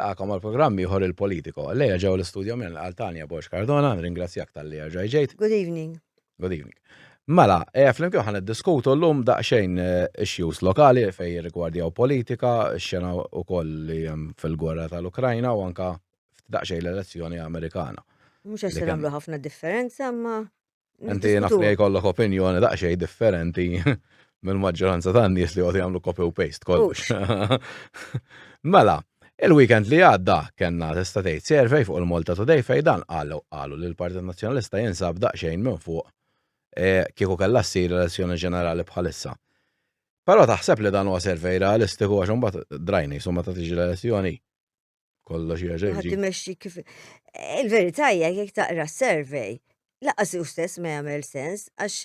nilqakom għal-programm ieħor il-Politico. Lejja ġew l-istudio minn Altania Bosch Cardona, nringrazzjak tal-li ġejt. Good evening. Good evening. Mela, flimkien ħan iddiskutu l-lum daqsxejn issues lokali fej rigwardjaw politika, xena wkoll li hemm fil-gwerra tal-Ukrajna u anka daqsxejn l-elezzjoni Amerikana. Mhux għax se nagħmlu ħafna differenza, ma Inti naf li jkollok opinjoni daqsxejn differenti mill-maġġoranza tan-nies li qogħdu jagħmlu copy u paste kollox. Mela, il-weekend li għadda kellna tista' tgħid survey fuq il-Malta Today fejn dan qalu li l-Partit Nazzjonalista jinsab daqsxejn minn fuq kieku kellha ssir elezzjoni ġenerali bħalissa. Però taħseb li dan huwa survey realistiku għax imbagħad drajni insomma ta' tiġi l-elezzjoni kollox ħadd jaġeġi. imexxi kif il-verità hija jekk taqra s-survey laqas hu stess ma jagħmel sens għax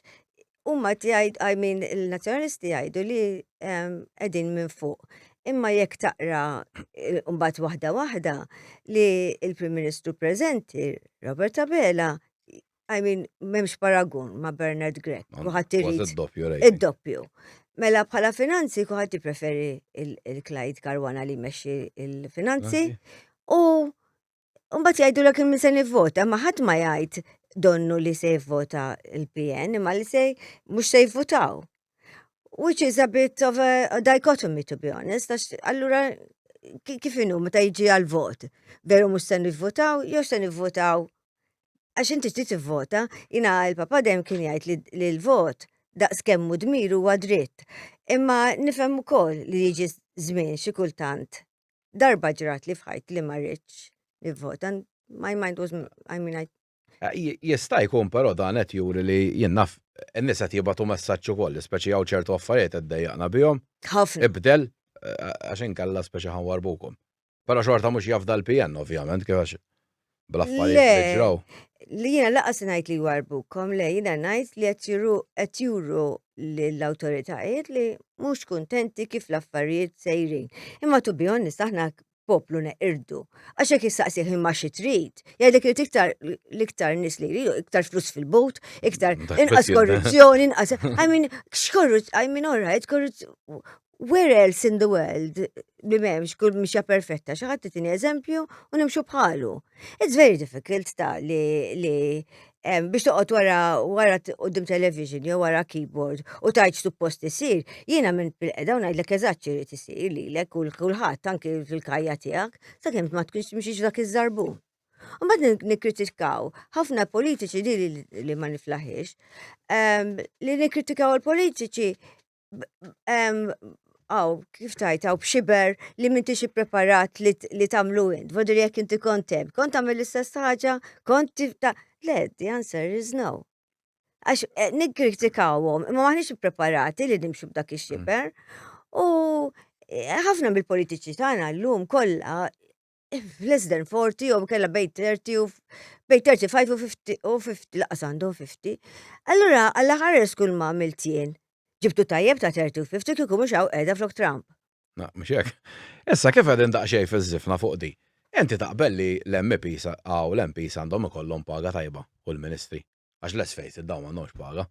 huma jgħid il-nazzjonalisti jgħidu li qegħdin minn fuq. Imma jekk taqra mbagħad waħda li l-Prim Ministru preżenti Robert Abela m'hemmx paragun ma' Bernard Gregg. Kulħadd irid id-doppju id-doppju. Mela bħala finanzi kulħadd jippreferi il-Clyde Caruana li jmexxi il-finanzi u mbagħad jgħidulek min se nivvota, ma ħadd ma jgħid donnu li se jivvota il-PN imma li mhux se jivvotaw. Which is a bit of a dichotomy, to be honest. Allura kif inhu meta jiġi għal-vot? Veru mhux se nivvotaw, jew se nivvotaw għax inti trid tivvota, jiena l-papa dejjem kien jgħid li l-vot daqskemm hu dmir huwa dritt. Imma nifhem ukoll li jiġi żmien xi kultant darba ġrat li f'ħajt li ma rridx nivvota. My mind was Jista' jkun però dan qed juri li jien naf in-nies qed jibgħatu messaġġ ukoll, speċi hawn ċertu affarijiet qed dejjaqna bihom. ħafna. Ibdel għax inkella speċi ħanwarbukom. Però xorta mhux jafda l-PN ovvjament kif għax bl-affarijiet li ġraw. Li jiena laqas ngħid li jwarbukom, le jiena ngħid li qed juru lill-awtoritajiet li mhux kuntenti kif l-affarijiet sejrin. Imma to be honest aħna poplu neqirdu. Għax hekk issaqsih imma xi trid, jgħidlek li l-iktar nies li jridu iktar flus fil-bot, iktar inqas korruzzjoni, inqas all right, where else in the world li m'hemmx kull mixja perfetta, xi ħadd itini eżempju u nimxu bħalu. It's very difficult li biex toqgħod wara quddiem television jew wara keyboard u tgħid suppost isir, jiena minn bil-qeda u ngħidlek eżatt x'irid isir lilek u kulħadd anke fil-kajja tiegħek sakemm ma tkunx timxix dak iż-żarbun. U mbagħad nikkritikaw ħafna politiċi li ma niflaħiex li nikkritikaw il-politiċi kif tajt, b'xiber li m'intix ippreparat li tagħmlu int. Vodur jekk inti kont tagħmel l-istess ħaġa, le, the answer is no. Għax nikkritikawhom, imma maħniex ippreparati li nimxu b'dak ix-xiber. U ħafna mill-politiċi tagħna llum kollha less than 40 u kellha bejn 30 u bejn 35 u 50 laqas għandhom 50. Allura għall-aħħar kull ma għamilt jien. Ġibtu tajjeb ta' 30 u 50 kieku mhux hawn qiegħda flok Trump. Mhux hekk. Issa kif qegħdin daqsxejn fiż-żifna fuq di. Inti taqbel li l-MPs l-MPs għandhom ikollhom paga tajba u l-Ministri. Għax let's face it, dawn m'għandhomx paga.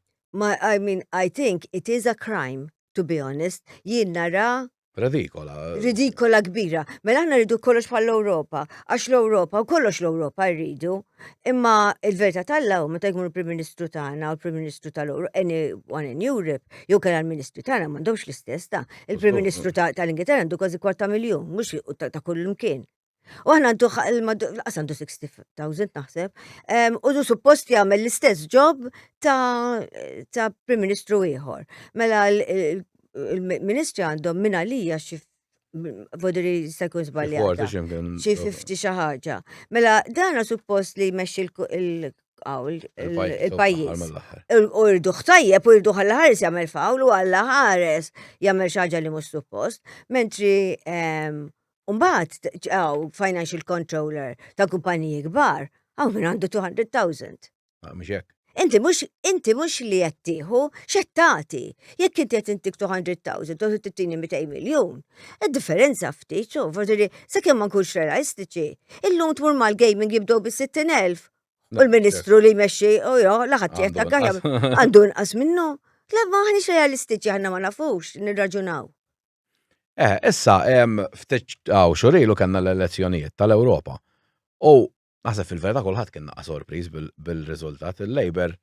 I think it is a crime, to be honest. Jien nara Ridikola kbira. Mela aħna rridu kollox bħall-Ewropa, għax l-Ewropa u kollox l-Ewropa rridu. Imma il-verità tal-law meta jkun il-Prim Ministru tagħna u l-Prim Ministru anyone in Europe, jew kellha l-Ministru tagħna m'għandhomx l-istess ta'. Il-Prim Ministru tal-Ingilterra għandu kważi 250,000, mhux ta' kull imkien. U aħna għandu 60,000 naħseb. U du suppost jagħmel l-istess job ta' Prim Ministru ieħor. Mela il-Ministri għandhom minn għalija vodri se jkun żbaljata. Xi 50 xi ħaġa. Mela dana suppost li jmexxi il-pajjiż. U rridu ħtajjeb u rridu ħalla ħares jagħmel fawl u ħalla ħares jagħmel xi ħaġa li mhux suppost. Mentri mbagħad financial controller ta' kumpaniji kbar minn għandu 200,000. Mhux hekk. Inti mhux li qed tieħu x'qed tagħti. Jekk inti qed intik 200,000 u tittini 200 miljun. Id-differenza ftit forsi sakemm ma nkunx realistiċi. Illum tmur mal-gaming jibdew bis-60,000. U l-Ministru li jmexxi laħat jgħid għandu nqas minnu. Le ma ħniex realistiċi aħna ma nafux nirraġunaw. Issa ftit xurilu kellna l-elezzjonijiet tal-Ewropa. U naħseb fil-verità kulħadd kien naqa' sorpriż bil-riżultat. Il-Labor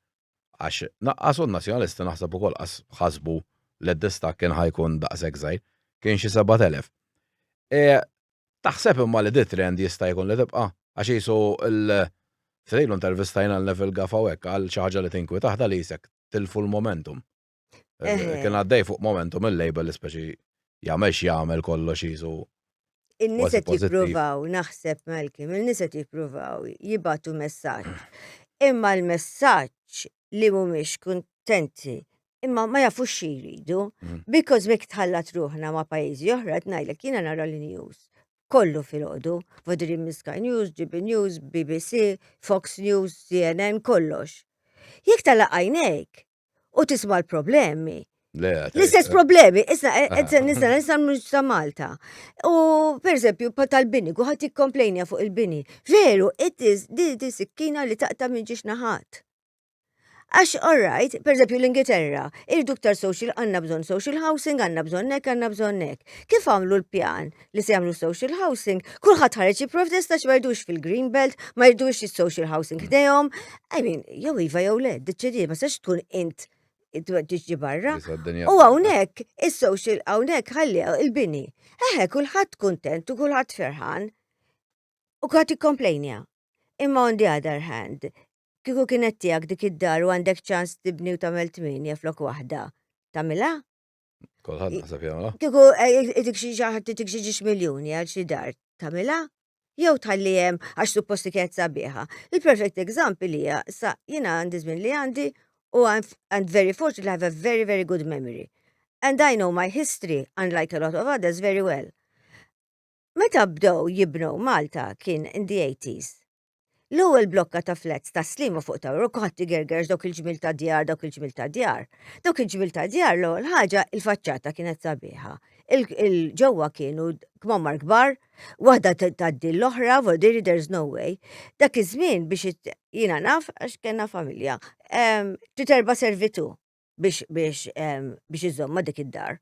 għax naqqas u n-Nazzjonalisti naħseb ukoll ħasbu li d-distak kien ħajkun daqshekk żgħir, kien xi 7,000. Taħseb imma li dit trend jista' jkun li tibqa' għax jisu Fdejlu intervistajna l-level gaf hawnhekk għal xi ħaġa li tinkwitaħ li jisek tilfu l-momentum. Kien għaddej fuq momentum il-Labor li speċi jagħmel x'jagħmel kollox jisu. In-nies qed jippruvaw naħseb Malcolm, in-nies qed jippruvaw jibgħatu messaġġ. Imma l-messaġġ li mhumiex kuntenti imma ma jafux xi jridu, because mek tħallat ruħna ma' pajjiżi oħra ngħidlek jiena nara l-news. Kollu filgħodu, fodri Sky News, GB News, BBC, Fox News, CNN, kollox. Jekk tagħlaq għajnejk u tisma' l-problemi. L-istess problemi, issa mhux ta' Malta. U pereżempju tal-bini, kulħadd jikkomplejnja fuq il-bini. Veru, di sikkina li taqta' minn ġiex naħat. Għax, all right, pereżempju l-Ingilterra, il-Duktar Social għandna bżonn social housing, għandna bżonn hekk, għandna bżonn hekk. Kif għamlu l-pjan li se jagħmlu social housing, kulħadd ħareġ jipprotesta ma jrdux fil-Green Belt, ma jrdux is-social housing ħdejhom. I mean, jew iva jew le, deċidi, ma sax tkun int tiġi barra. U hawnhekk is-social hawnhekk ħalli il-bini. Kulħadd kuntent u kulħadd ferħan. U kulħadd jikkomplejnja. Imma on the other hand, kieku kienet tiegħek dik id-dar u għandek ċans tibni u tagħmel 8 flok waħda. Tagħmilha? Kulħadd naħseb jagħmilha. Kieku idik xi ħadd idik xi miljuni għal xi dar, tagħmilha? Jew tħalli hemm għax supposti kienet sabiħa. Il-perfect example hija sa jiena għandi żmien li għandi u I'm very fortunate I have a very, very good memory. And I know my history, unlike a lot of others, very well. Meta bdew jibnu Malta kien in the 80s. L-ewwel blokka ta' flats ta' Slima fuq ta' Rokatti Gergers dawk il-ġmil ta' djar, dawk il-ġmil ta' djar. Dawk il-ġmil ta' djar l-ewwel ħaġa il-faċċata kienet sabiħa. Il-ġewwa kienu kmammar kbar, waħda tgħaddi l-oħra, vodiri there's no way. Dak iż-żmien biex jiena naf għax kellna familja. Trid erba' servitu biex iżomma dik id-dar.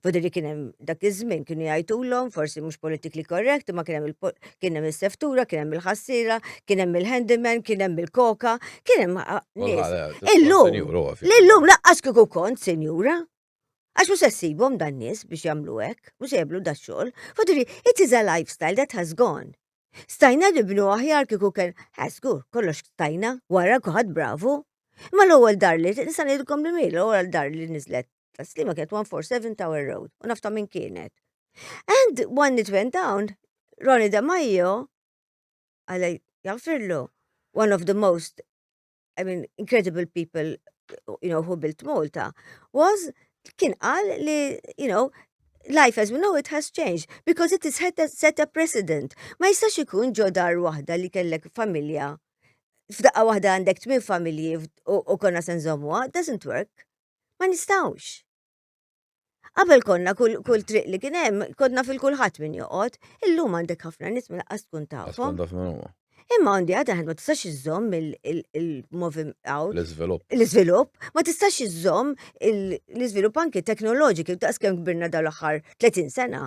Vodiri kien hemm dak iż-żmien kienu jgħidulhom forsi mhux politically correct, imma kien hemm is-seftura, kien hemm il-ħassiera, kien hemm il-handyman, kien hemm il-koka, kien hemm Illum laqqas kieku kont senjura. Għax mhux se ssibhom dan nies biex jagħmlu hekk, mhux jagħmlu da xogħol. Vodiri it is a lifestyle that has gone. Stajna nibnu aħjar kieku kien żgur, kollox stajna, wara kulħadd bravu. Ma l-ewwel dar li nista' ngħidilkom li mill l-ewwel dar li niżlet ta' Slima kienet 147 Tower Road, u nafta minn kienet. And when it went down, Ronnie Damaio, għalaj jaffirlu, one of the most, incredible people, who built Malta, kien qal li, life as we know it has changed, because it has set a precedent. Ma jistax ikun ġo dar waħda li kellek familja, f'daqqa waħda għandek 8 familji u konna se nżommuha, doesn't work. Ma nistawx. Qabel konna kull triq li kien hemm, konna fil-kulħadd min joqgħod, illum għandek ħafna nies ma laqqas tkun tafhom. Imma għandi għadha ma tistax iżżomm il-moving out. L-iżvilupp. Ma tistax iżżomm l-iżvilupp anke teknoloġiki daqs kemm kbirna dal-aħħar 30 sena.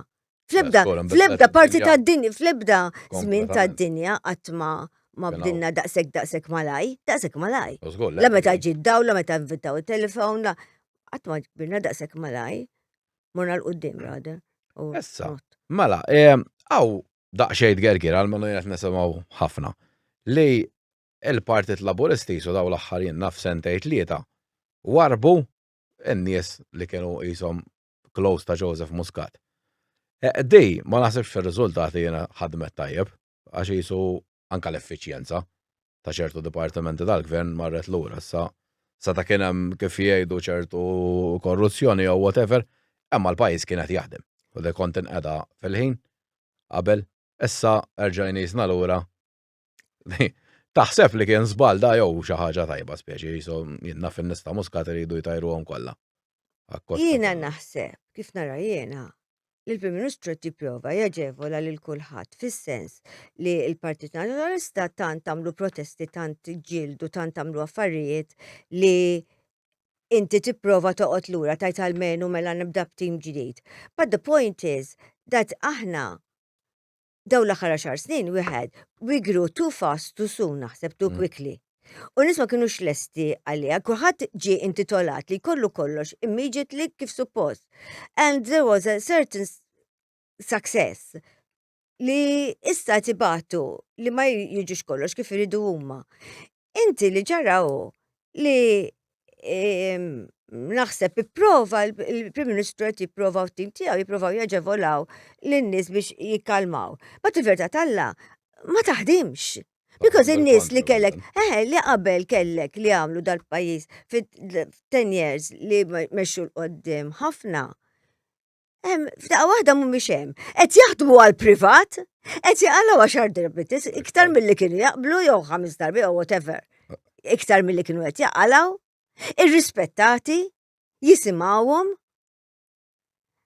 Fl-ebda parti tad-dinja, fl-ebda żmien tad-dinja qatt ma bdinna daqshekk malaj. La meta ġiddaw, la meta inventaw it-telefon, la qatt ma kbirna daqshekk malaj. Morna l-qudiem rada. Issa, mela, għaw daqxejt gergir għal-menu jgħat nisimaw ħafna li il-Partit Laburisti su daw l-axħarin naf sentejt lieta warbu n-nies li kienu jisom close ta' Joseph Muscat. Dej, ma naħsibx fil-rizultati jena ħadmet tajjeb, għax jisu anka l-effiċjenza ta' ċertu dipartimenti tal-gvern marret l-ura, sa ta' kienem kif jgħidu ċertu korruzzjoni u whatever, imma l-pajis kienet jaħdem. U de kontin edha fil-ħin, qabel, issa erġajni jisna l-ura. Taħseb li kien zbalda jew xi ħaġa tajba speċi, so jiena fin-nista Muscat iridu jtajruhom kollha. Jiena naħseb, kif nara jiena, li l-Prim Ministru tipprova jaġevola lil kulħadd fis-sens li l-Partit Nazzjonalista tant tagħmlu protesti, tant ġildu, tant tagħmlu affarijiet li inti tipprova toqgħod lura tajt għalmenu mela nibda b'tim ġdid. But the point is that aħna daw l-aħħar 10 snin we grew too fast, too soon, naħseb too quickly. U nisma kienux lesti għalija, kulħadd ġie intitolat li kollu kollox immediately kif suppost. And there was a certain success li issa tibatu li ma jiġux kollox kif iridu huma. Inti li ġaraw li naħseb ipprova il-Prim Ministru qed jipprova u tim tiegħu jippruvaw jaġevolaw lin-nies biex jikkalmaw. But il-verità talla ma taħdimx. Because in-nies li kellek, li qabel kellek li għamlu dal-pajjiż fit-10 years li mexxu l-qoddim ħafna. F'daqqa waħda mhumiex hemm. Qed jaħdmu għall-privat, qed jaqalgħu 10 darbiet, iktar milli kienu jaqblu jew 5 darbi jew whatever. Iktar milli kienu qed jaqalgħu, irrispettati, jisimgħuhom.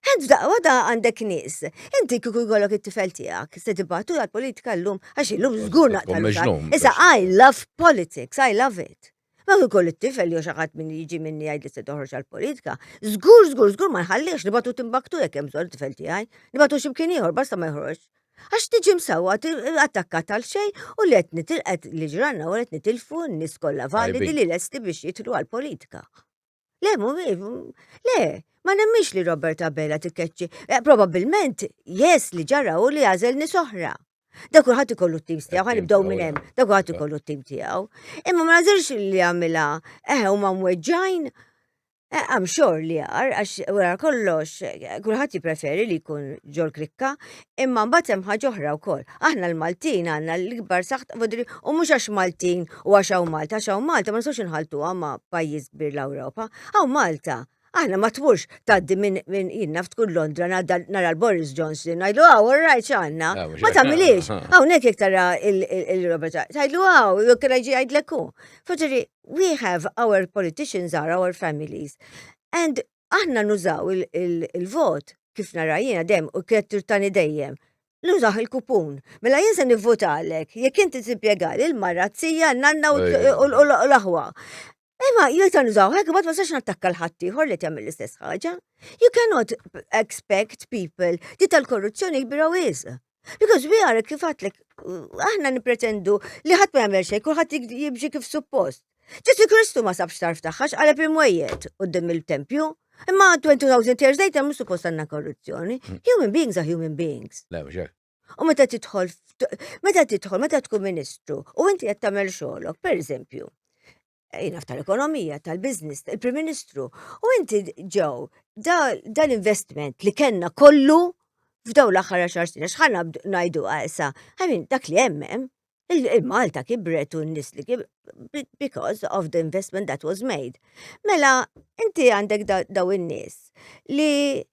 F'daqqa waħda għandek nies. Inti kieku jkollok it-tifel tiegħek se tibgħatu għall-politika llum għax illum żgur naqtal. Issa I love politics, I love it. Ma jkoll it-tifel jew xi ħadd min jiġi minni jgħid li se toħroġ għall-politika, żgur ma nħallix nibgħatu timbagħtu jekk hemm bżonn it-tifel tiegħi, nibgħatu x'imkien ieħor basta ma jħorġ. Għax tiġi msewwa attakkat għal xejn u li qed nitilqet li ġranna u qed nitilfu n-nies kollha validi li lesti biex jidħlu għall-politika. Le, ma nemmix li Robert Abela tikkeċċi. Probabilment, yes li ġaraw li għażel nies oħra. Dak kulħadd ikollu t-tim tiegħu, ħanibdew minn hemm, dak kulħadd ikollu t-tim tiegħu. Imma ma nażirx li għamilha huma mweġġajn. I'm sure li għax wara kollox, kulħadd jippreferi li jkun ġol krikka, imma mbagħad hemm ħaġa oħra wkoll. Aħna l-Maltin għandna l-ikbar saħt u mhux għax Maltin u għax hawn Malta, għax hawn Malta ma nistgħux inħaltuha ma' pajjiż kbir l-Ewropa. Hawn Malta, aħna ma tmurx tgħaddi minn jiena tkun Londra nara l-Boris Johnson, ngħidlu all right x'għandna. Ma tagħmilix. Hawnhekk jekk tara il-Robert tgħidlu jew kien jiġi jgħidlek hu. Forġeri, we have our politicians are our families. And aħna nużaw il-vot kif nara jiena dem u kiet turtani dejjem. Nużaw il-kupun. Mela jien se nivvotalek, jekk inti tippjegali il-marra tzija, nanna u l-aħwa. Imma jgħid nużaw hekk ma twasax nattakka l-ħadd ieħor li tagħmel l-istess ħaġa. You cannot expect people li tal-korruzzjoni jkbiraw wisq. Because we are kif għatlek, aħna nipretendu li ħadd ma jagħmel xejn, kulħadd jimxi kif suppost. Ġesu Kristu ma sabx tarf taħħax għala primwejjed qudiem il-tempju, imma 20,000 years later mhux suppost għandna korruzzjoni. Human beings are human beings. U meta tidħol, meta tkun ministru, u inti qed tagħmel xogħolok, pereżempju, jina tal-ekonomija, tal-biznis, tal-Prim Ministru, u inti ġew dal-investment li kellna kollu f'daw l-aħħar 10 snin, x'ħanna ngħidu issa, dak li hemm il-Malta kibret u n-nies li because of the investment that was made. Mela, inti għandek daw in-nies li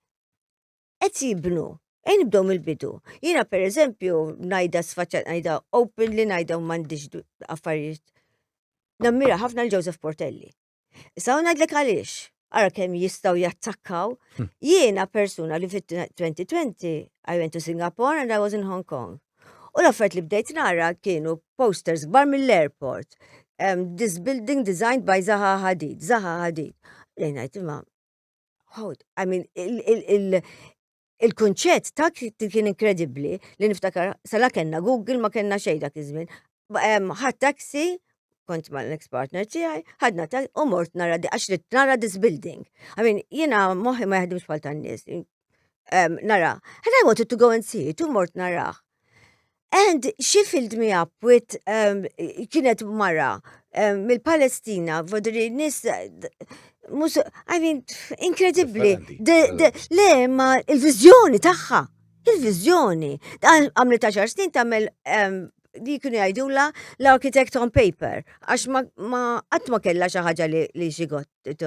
qed jibnu. Nibdew mill-bidu. Jiena pereżempju ngħidha sfaċċat ngħidha openly ngħidha m'għandix affarijiet. Nammira ħafna l-Joseph Portelli. Issa ngħidlek għaliex, ara kemm jistgħu jattakkaw. Jiena persuna li fit-2020 I went to Singapore and I was in Hong Kong. U l-affarijiet li bdejt nara kienu posters kbar mill-airport. This building designed by Zaha Hadid. Lejn ngħid imma I mean il-kunċett ta' kien inkredibbli li niftakar sala kellna Google ma kellna xejn dak iż-żmien. Ħadd taxi kont mal-ex partner tiegħi, ħadna u mort nara għax li nara this building. I mean, jiena moħħi ma jaħdimx bħal tan-nies. Nara, and I wanted to go and see it, u mort narah. And she filled me up with kienet mara mill-Palestina, vodri nis I mean, incredibly. Le, ma il-vizjoni taħħa. Il-vizjoni. Għamlet 10 snin tamel di kienu jgħidula l-architect on paper. Għax ma għatma kella xaħġa li she got it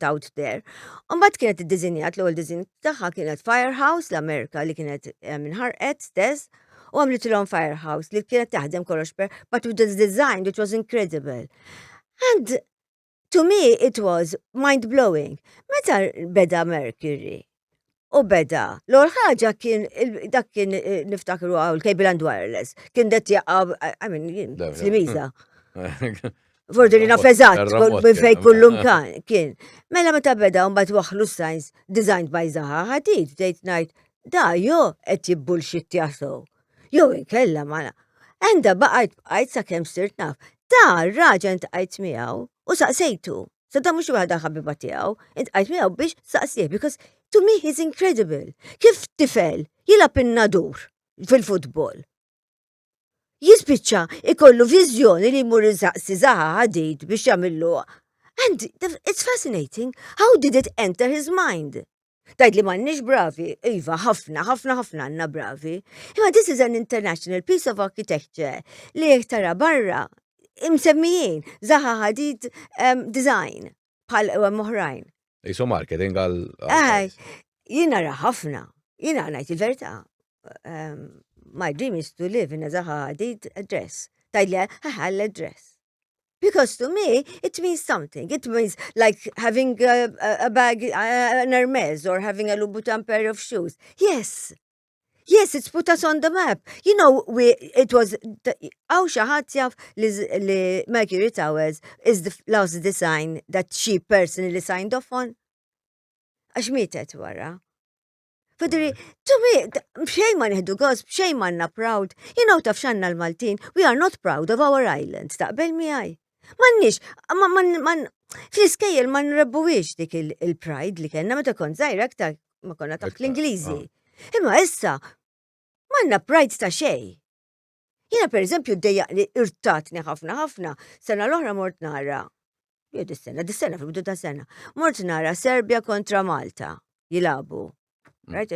out there. Umbat kienet id-dizinjat, l-għol dizinjat taħħa kienet Firehouse, l-Amerika li kienet minħarqet stess, u għamlet l-on Firehouse li kienet taħdem kollox but with the design which was incredible. And to me it was mind-blowing. Meta beda Mercury, u beda, l-għol ħaġa kien, dak kien niftakru għaw l-Cable and Wireless, kien det jaqab, I mean, slimiza. Fordolina feżat, Terremot minn fej kien, kullum kien. Mela meta beda mbagħad waħħlu s-signs designed by Zaha Hadid, bdejt ngħid, da jo qed jibbullshit jaħsow. Jew inkella mala. Enda baqgħet sakemm sirt naf. Da raġel intqajt miegħu u saqsejtu. So da mhux waħda ħabiba tiegħu, intqajt miegħu biex saqsih because to me he's incredible. Kif tifel jilab in-nadur fil-futbol. Jispiċċa ikollu viżjoni li jmur saqsi Zaha Hadid biex jagħmillu. And it's fascinating. How did it enter his mind? Tajt li m'għandniex bravi, iva, ħafna għandna bravi. Imma this is an international piece of architecture li jekk tara barra imsemmijin Zaha Hadid design bħal oħrajn. Jisu marketing għal. Jina ra ħafna, jina ngħid il-verità. My dream is to live in a Zaha Hadid address. Tajt li ħall address. Because to me, it means something. It means like having a bag, an Hermes, or having a Louboutin pair of shoes. Yes, it's put us on the map. You know, it was, Aw xaħat jaf li Mercury Towers is the last design that she personally signed off on. Għax mietet wara. Federi, to me, bxej ma neħdu għoz, bxej ma proud. You know, taf xanna l-Maltin, we are not proud of our island. Taqbel miħaj. Mannix, fl-iskejjel ma nrebbuwiex dik il-pride li kena meta kont zaħira aktar ma konna taħt l-Ingliżi. Imma issa, manna pride ta' xej. Jena per eżempju d-dejja li irtatni ħafna, sena l-oħra mort nara, dis-sena, fil-bidu ta' sena, mort nara Serbia kontra Malta, jilabu. Right,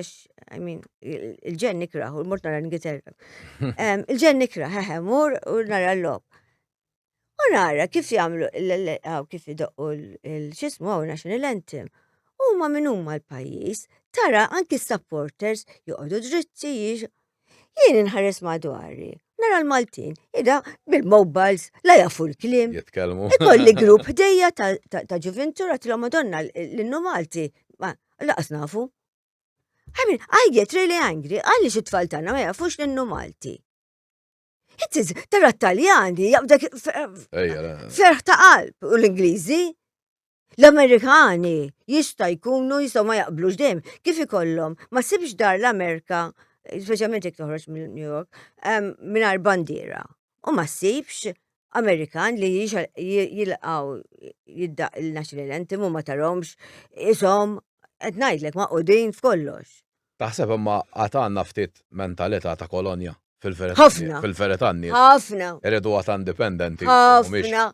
I mean, il-ġen nikra, u mort nara Ingilterra. Il-ġen nikra, mur u nara l-lob. U nara kif jagħmlu kif jidoqqu l-xismu għaw national anthem. U ma minn huma l-pajjiż, tara anki supporters joqogħdu dritti jien inħares madwari. Nara l-Maltin, ida bil-mobiles la jafu l-klim. Jitkellmu. Ikolli grupp ħdejja ta' ġuventur għatilu Madonna l-innu Malti. Ma laqas nafu. I mean, I get really angry, għalli xit-tfal tagħna ma jafux l-innu Malti. It-tiz, tara Taljani, jabdak ferħ ta' qalb, u l-Ingliżi. L-Amerikani jista' jkunu jistgħu ma jaqblux dejjem kif ikollhom, ma sibx dar l-Amerika, speċjalment jekk toħroġ minn New York, mingħajr bandiera. U ma sibx Amerikan li jilqgħu jiddaq il-national anthem u ma tarhomx ishom qed ngħidlek maqudin f'kollox. Taħseb imma għatanna ftit mentalità ta' kolonja. Fil-verità n-nies. Ħafna. Irridu għat independenti. Ħafna,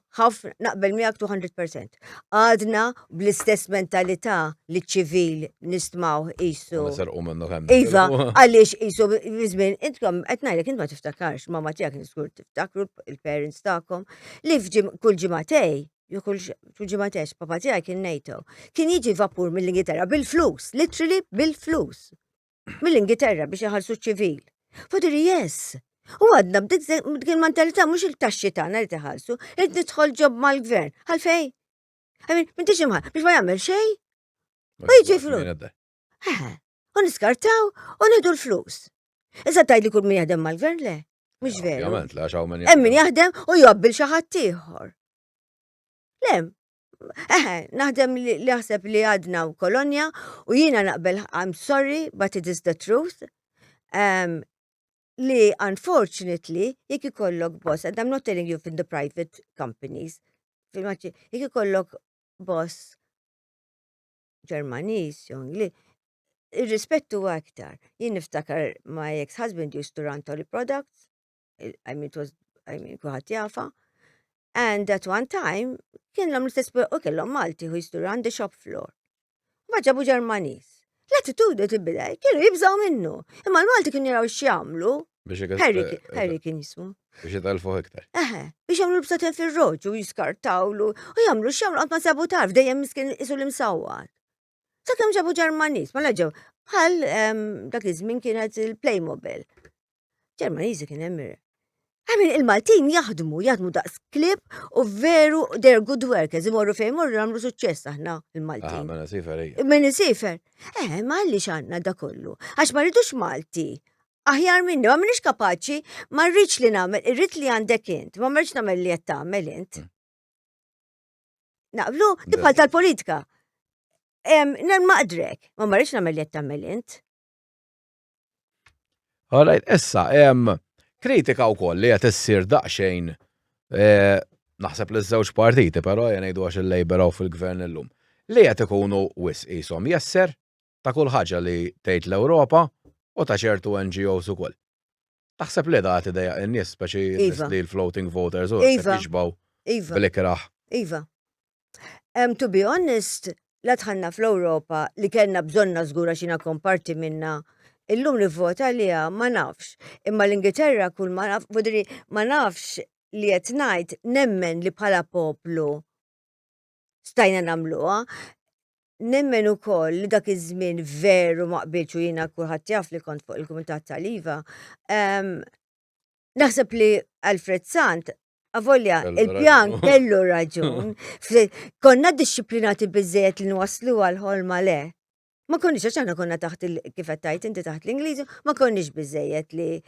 naqbel miegħek 200%. Għadna bl-istess mentalità li ċivil nistmaw qisu. Serqu minnu kemm. Iva, għaliex qisu żmien intkom qed ngħidlek int ma tiftakarx, mamma tiegħek niskur tiftakru il-parents tagħkom li kull ġimagħtej, kull ġimagħtex papa tiegħek kien NATO. Kien jiġi vapur mill-Ingilterra bil-flus, literally bil-flus. Mill-Ingilterra biex iħallsu ċivil. Fodiri, yes. U għadna b'dik il-mentalità mux il-taxxi tagħna li tiħallsu, li nidħol ġob mal-gvern. Għalfej? Għamin, m'intix imħal, biex ma jagħmel xejn? U jiġi flus. U niskartaw u nieħdu l-flus. Issa tgħid li kull min jaħdem mal-gvern le? Mhux veru. Hemm min jaħdem u jobbil xi ħadd ieħor. Lem. Naħdem li jaħseb li għadna u kolonja u jiena naqbel I'm sorry, but it is the truth. Li unfortunately jekk ikollok boss, and I'm not telling you in the private companies, jekk ikollok boss Ġermaniż li irrispettu aktar. Jien niftakar my ex-husband used to run Tolly Products, kuħat jafa, and at one time kien l-istess u kellhom Malti who used to run the shop floor. Ma ġabu Ġermaniż. L-attitudu tibda, kienu jibżaw minnu. Imma l-Malti kienu jaraw x'jagħmlu. Harry kien jismu. Biex jitalfu iktar. Biex jagħmlu l-bsaten fir-roġu u jiskartawlu u jagħmlu x'jagħmlu qatt ma sabu tarf dejjem miskin isu l-imsawwar. Sakemm ġabu Ġermaniż, ma ġew bħal dak iż-żmien kienet il-Playmobil. Ġermaniżi kien hemm il-Maltin jaħdmu daqs klib u veru they're good workers, imorru fejn morru għamlu suċċess aħna il-Maltin. Mena sifer. Mena sifer. Ma għalli xanna da kollu. Għax ma rridux Malti. Aħjar minni, ma minix kapaċi, ma rridx li namel, irrid li għandek int, ma rridx namel li jett tagħmel int. Naqblu, tibħal tal-politika. Maqdrek, ma marriċ namel li jattamel int. Alright, issa, kritika wkoll li qed issir daqsxejn naħseb li żewġ partiti, però ngħidu għax il-Labor fil-gvern illum. Li qed ikunu qishom jesser ta' kull ħaġa li tgħid l-Ewropa u ta' ċertu NGOs ukoll. Taħseb li da tidejja n-nies speċi li l-floating voters u jiġbaw bil-ikraħ. Iva. To be honest, la tħanna fl-Ewropa li kellna bżonna żgura xina komparti minna illum nivvota li ma nafx. Imma l-Ingilterra kull ma nafx li qed ngħid nemmen li bħala poplu stajna nagħmluha. Nemmen ukoll li dak iż-żmien veru ma qbilx u jiena kulħadd jaf li kont fuq il-Kumitat tal-Iva. Naħseb li Alfred Sant avolja il-pjan kellu raġun. Konna dixxiplinati biżejjed li nwaslu għal-ħolma le. Ma konniex għax aħna konna taħt kif qed tgħid inti taħt l-Ingliżi, ma konniex biżejjed li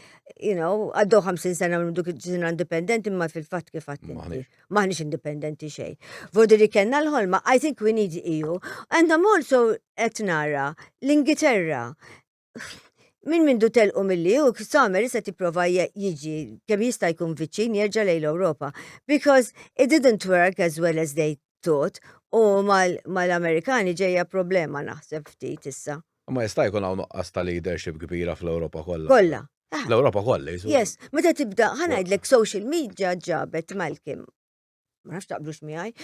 għaddew 50 sena minn dik ġisna indipendenti imma fil-fatt kif qatt inti. Maħniex indipendenti xejn. Vodiri kellna l-ħolma, I think we need EU. And I'm also qed nara l-Ingilterra. Min mindu telqu mill-EU, Summer issa tipprova jiġi kemm jista' jkun viċin jerġa' lejn l-Ewropa. Because it didn't work as well as they thought. U mal-Amerikani ġejja problema naħseb ftit issa. Ma jista' jkun hawn nuqqas ta' leadership kbira fl-Ewropa kollha. Kollha. L-Ewropa kollha. Yes, meta tibda ħanajdlek social media ġabet Malkim. Ma nafx taqblux miegħi.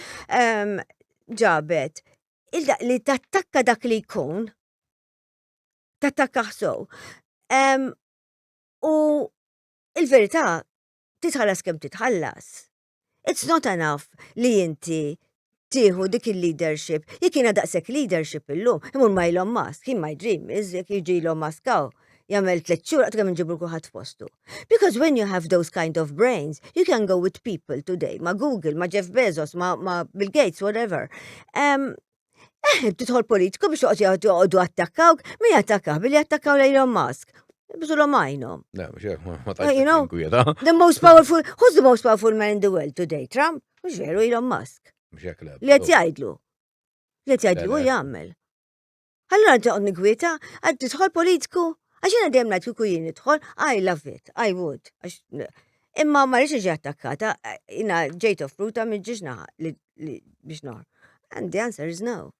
Ġabet li tattakka dak li jkun tattakka ħsow. U il-verità titħallas kemm titħallas. It's not enough li inti tieħu dik il-leadership. Jekk jiena daqshekk leadership illum, imur ma' Elon Musk, my dream is jekk jiġi Elon Musk jagħmel 3 xhur qatt kemm inġibru kulħadd f'postu. Because when you have those kind of brains, you can go with people today, ma' Google, ma' Jeff Bezos, ma' Bill Gates, whatever. Tidħol politiku biex joqgħodu attakkawk, min jattakkaw billi jattakkaw Elon Musk. Biżu l-omajnom. The most powerful, who's the most powerful man in the world today? Trump? Mhux veru Elon Musk. Li qed jgħidlu. Li qed jgħidlu u jagħmel. Allura inti qod nigwieta, għad tidħol politiku, għax jiena dejjem ngħid kieku jien nidħol, I love it, I would. Imma ma rridx iġi attakkata, jiena ġejt offruta minn ġiex biex noħor. And the answer is no.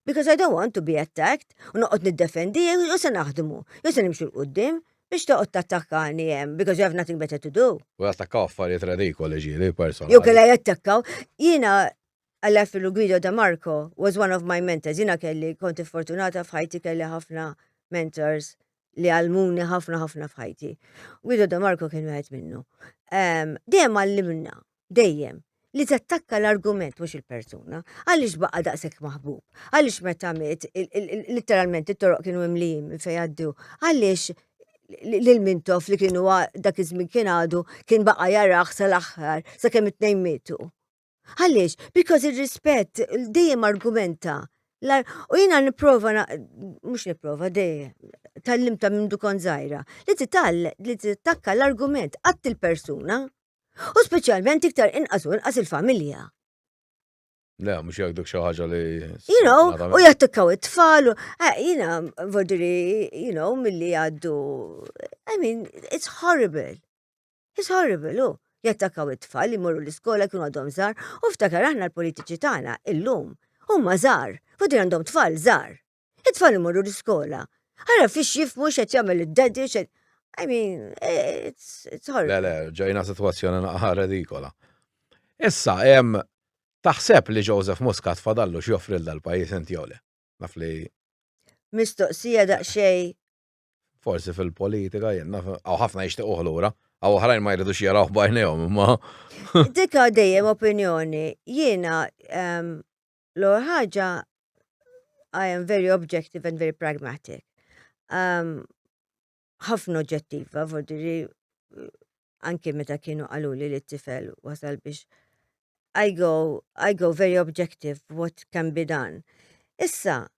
Because I don't want to be attacked, u noqgħod niddefendi, u se naħdmu, jew se nimxu l-qudiem biex toqgħod tattakkani because you have nothing better to do. U attakkaw affarijiet radikoli ġieli personali. Jew kellha jattakkaw, jiena Alfredo Guido da Marco was one of my mentors. Jiena kelli kont fortunata f'ħajti kelli ħafna mentors li għalmuni ħafna f'ħajti. Guido da Marco kien wieħed minnu. Dejjem għallimna, dejjem li tattakka l-argument mhux il-persuna, għaliex baqa' daqshekk maħbub, għaliex meta miet literalment it-toroq kienu mimlijin minn fejn għaddew, għaliex l-mintof li kienu dak iż-żmien kien għadu kien baqa' jaraħ sal-aħħar sakemm it-tnejn mietu. Għaliex? Because ir-rispett dejjem argumenta. U jiena nipprova, mhux nipprova dejjem, tallimta minn dukon żgħira, li tittakka l-argument qatt il-persuna. U speċjalment iktar inqas il-familja. Le, mhux jgħiduk xi ħaġa li. U jattakkaw it-tfal, jiena vordiri, milli għaddu. I mean, it's horrible. It's horrible, jattakkaw it-tfal li morru l-iskola kienu għadhom żgħar, u ftakar aħna l-politiċi tagħna illum huma żgħar, vodi għandhom tfal żgħar. It-tfal li morru l-iskola. Ara fiex jifmu x'qed jagħmel id-daddy I mean, it's horrible. Le, ġejna sitwazzjoni naqra redikola. Issa, taħseb li Joseph Muscat fadallu x'joffri l-pajjiż inti jew le? Naf li. Mistoqsija daqsxejn. Forsi fil-politika ħafna jixtiequh lura. Għaw ħarajn ma jridux jaraw bajnejhom, imma. Dikka dejjem opinjoni. Jiena l-ewwel ħaġa I am very objective and very pragmatic. Ħafna oġġettiva, vordiri anke meta kienu qaluli li t-tifel wasal biex I go very objective what can be done. Issa,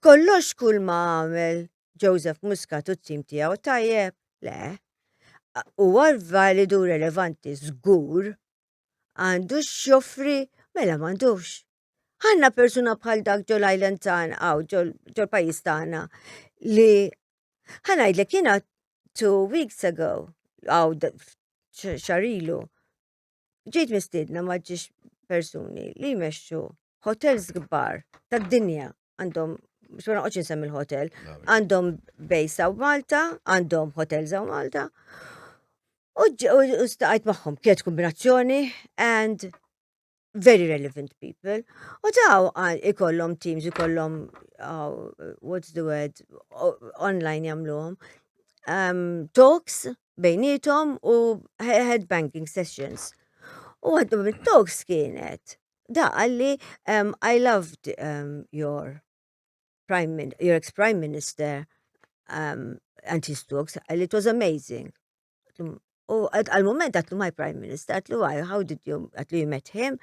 kollox kull ma għamel Joseph Muscat u t-tim tiegħu tajjeb, le. U għal validu relevanti żgur għandu x'joffri Mela m'għandux. Ħanna persuna bħal dak ġol Island tagħna aw ġol pajjiż tagħna li ħanajdlek jiena 2 weeks ago aw xarilu ġejt mistiedna ma ġiex persuni li jmexxu hotels kbar tad-dinja għandhom biex ma noqgħodx insemmi l-hotel, għandhom bejs hawn Malta, għandhom hotels hawn Malta. U staqgħet magħhom kienet kombinazzjoni and very relevant people. U daw ikollhom teams, ikollhom what's the word, online jagħmluhom talks bejnietom u headbanging sessions. U għaddhom it-talks kienet da għalli I loved your ex-prime minister and his talks, and it was amazing. U għal-moment għatlu my prime minister, għatlu how did you, għatlu you met him?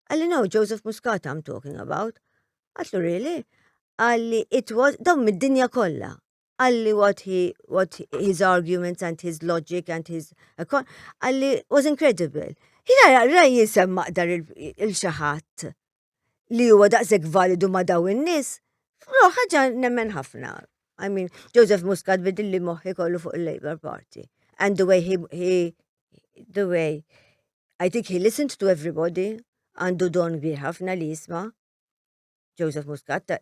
Għalli no, Joseph Muscat I'm talking about. Għatlu really? Għalli it was, dawn mid-dinja kolla. Għalli what his arguments and his logic and his, għalli was incredible. Hina raj jisem maqdar il-xaħat li huwa daqseg validu ma daw in-nies. ħaġa nemmen ħafna. I mean, Joseph Muscat bidilli moħħi kollu fuq il-Labour Party. And the way I think he listened to everybody, għandu don kbir ħafna li jisma. Joseph Muscat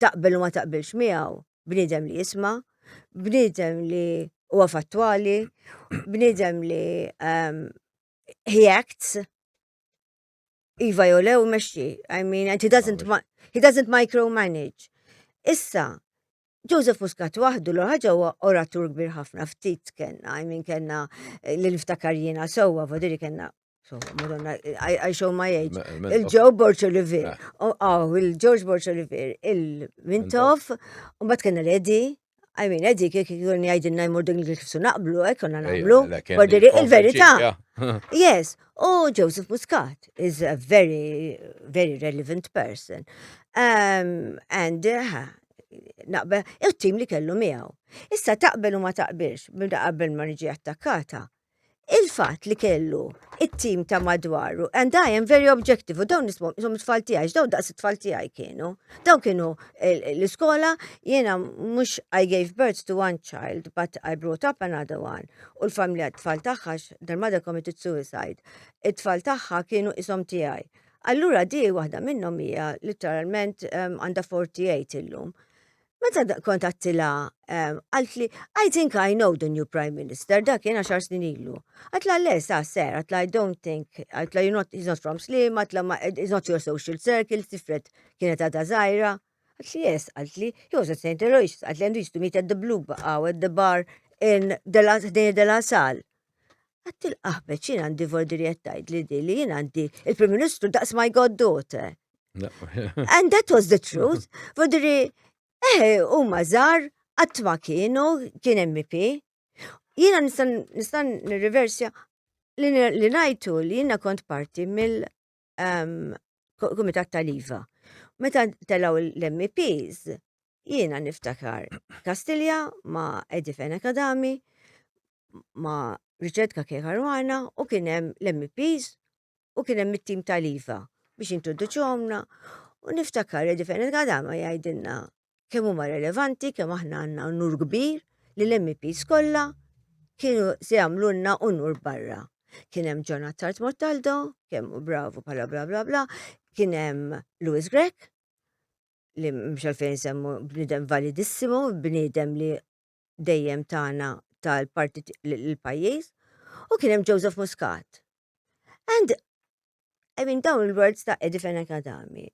taqbel u ma taqbilx miegħu, bniedem li jisma, bniedem li huwa fattwali, bniedem li he acts. Iva jolew mexxi. I mean, and he doesn't micromanage. Issa, Joseph Muscat waħdu l-ħagġa huwa oratur kbir ħafna ftit kenna, I mean kenna l-iftakar jiena sewwa fadiri kenna. So, Madonna, I show my age. Il-Joe Borch-Olivier. Il-George Borch-Olivier. Il-Mintoff. U bat kena l-Eddie. I mean, Eddie kik jgħun jgħidinna jmur din l-kifsu naqblu, konna naqblu. Fadiri il-verità. Yes. Oh, Joseph Muscat is a very, very relevant person. And naqbel, il-tim li kellu miegħu. Issa taqbel u ma taqbilx, bida qabel ma niġi attakkata. Il-fat li kellu it-tim ta' madwaru, and I am very objective, u dawn nismom it-tfal tiegħi, dawn daqs it-tfal tiegħi kienu. Dawn kienu l-iskola, jiena mhux I gave birth to one child, but I brought up another one. U l-familja t-tfal tagħha, their mother committed suicide. It-tfal tagħha kienu isom tiegħi. Allura di waħda minnhom hija literalment għandha 48 illum. Meta kontattila, għalt li, I think I know the new Prime Minister, dak jena 10 snin ilu. Għatla l-essa, ser, għatla I don't think, għatla he's not from Slim, għatla he's not your social circle, tifret kienet għada zaħira. Għatli yes, għatli, he was at St. Eloise, għatli għandu used to meet at the Blue Bar, at the bar in de la Sal. Għattil aħbeċ, jena għandi vordiriettajt li jena għandi il-Prim Ministru daqs my goddaughter. And that was the truth. Vordiri, u mażar, għatma kien MP. Jiena nistan nirriversja li najtu li jiena kont parti mill-Kumitat tal-Iva. Meta telaw l-MPs, jiena niftakar Kastilja ma' Edifen Akadami, ma' Richard Kakeħarwana u kienem l-MPs u kienem mit-tim tal-Iva biex introduċomna u niftakar Edifen Akadami jgħidilna kemm huma relevanti, kemm aħna għandna nur kbir li l-MPs kollha kienu se jagħmlulna unur barra. Kien hemm Jonathan Mortaldo, kemm bravu bla bla bla bla, kien hemm Louis Grech, li mhux għalfejn semmu bniedem validissimo, bniedem li dejjem tagħna tal-partit l-pajjiż, u kien hemm Joseph Muscat. And I mean dawn il-words ta' Edifen Akadami.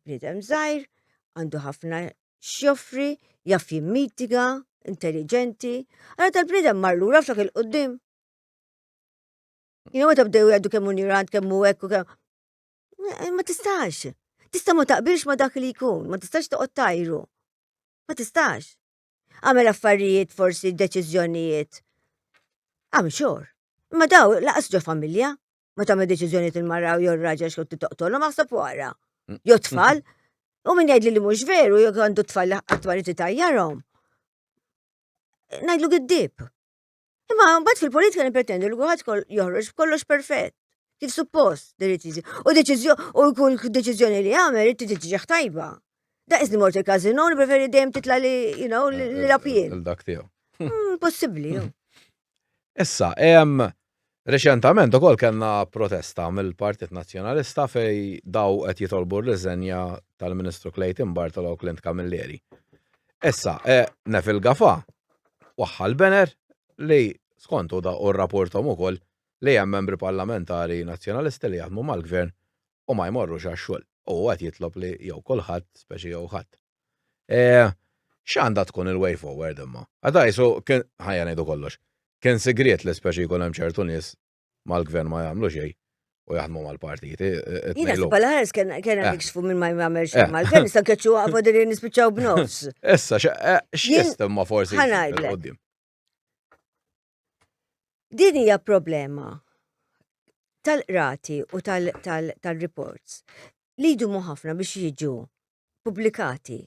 Bniedem żgħir, għandu ħafna xjoffri, jaff jimmitiga, intelligenti, għara tal-bnidem marlura f'dak il-qoddim. Jina ma tabdew jgħaddu kemmu nirant, kemmu ekku, ma tistax. Tista ma taqbilx ma dak li jkun, ma tistax toqgħod tajru. Ma tistax. Għamel affarijiet, forsi deċiżjonijiet. Għamel xor. Ma daw, laqas ġo familja. Ma tagħmel deċiżjonijiet il-marra u r-raġel xkont toqtolhom aħseb wara. Jo tfal. U min jgħidli li mhux veru, jekk għandu tfal attwali titajjarhom. Ngħidlu gid-dib. Imma mbagħad fil-politika nippretendu li kulħadd joħroġ kollox perfett. kif suppost irid jiġi. U kull deċiżjoni li għamel irid tiġi tajba. Daqs li mort il-kazino, preferi dejjem titla li, l-apjien. Il-dak tiegħu. Possibbli. Issa, reċentament ukoll kellna protesta mill-Partit Nazzjonalista fej daw qed jitolbu r-riżenja tal-Ministru Clayton Bartolo Clint Camilleri. Issa, nef il-gafa waħħal bener li skontu da u rapportom ukoll li hemm membri parlamentari nazzjonalisti li jaħdmu mal-gvern u ma jmorrux għax-xogħol. U qed jitlob li jew kulħadd speċi jew ħadd. X'għandha tkun il-way forward imma? Għadha jisu kien ħajja ngħidu kollox. Kien segret li speċi jkun hemm ċertu nies mal-gvern ma jagħmlu xejn u jaħdmu mal-partiti. Jina s-balaħares kena nikxfu minn ma jgħamil xejn mal-gvern, nista' keċu għafu li nispiċċaw b'nofs. Issa, x'jistem ma forsi qudiem. Din hija problema tal-qrati u tal-reports li jdumu ħafna biex jiġu pubblikati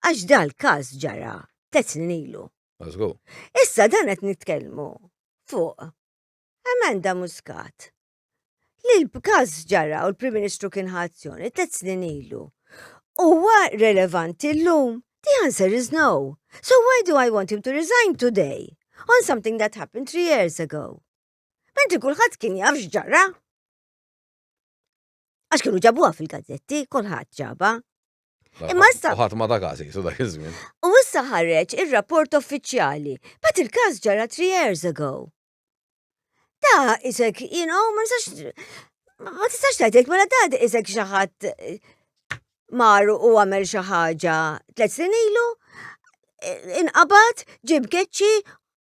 għax dal-każ ġara 3 snin ilu. Issa dan qed nitkellmu fuq Amanda Muscat. Li l-każ ġara u l-Prim Ministru kien ħazzjoni 3 snin ilu. Huwa relevanti llum? The answer is no. So why do I want him to resign today on something that happened 3 years ago? Menti kulħadd kien jaf x'ġara. Għax kienu ġabuha fil-gazzetti, kulħadd ġaba. Imma issa ħadd ma ta' każi su dak iż-żmien. U issa ħareġ ir-rapport uffiċjali, but il-każ ġara 3 years ago. Da isek, ma tistax tgħidlek mela da isek xi ħadd maru u għamel xi ħaġa 3 snin ilu, inqabad, ġib keċċi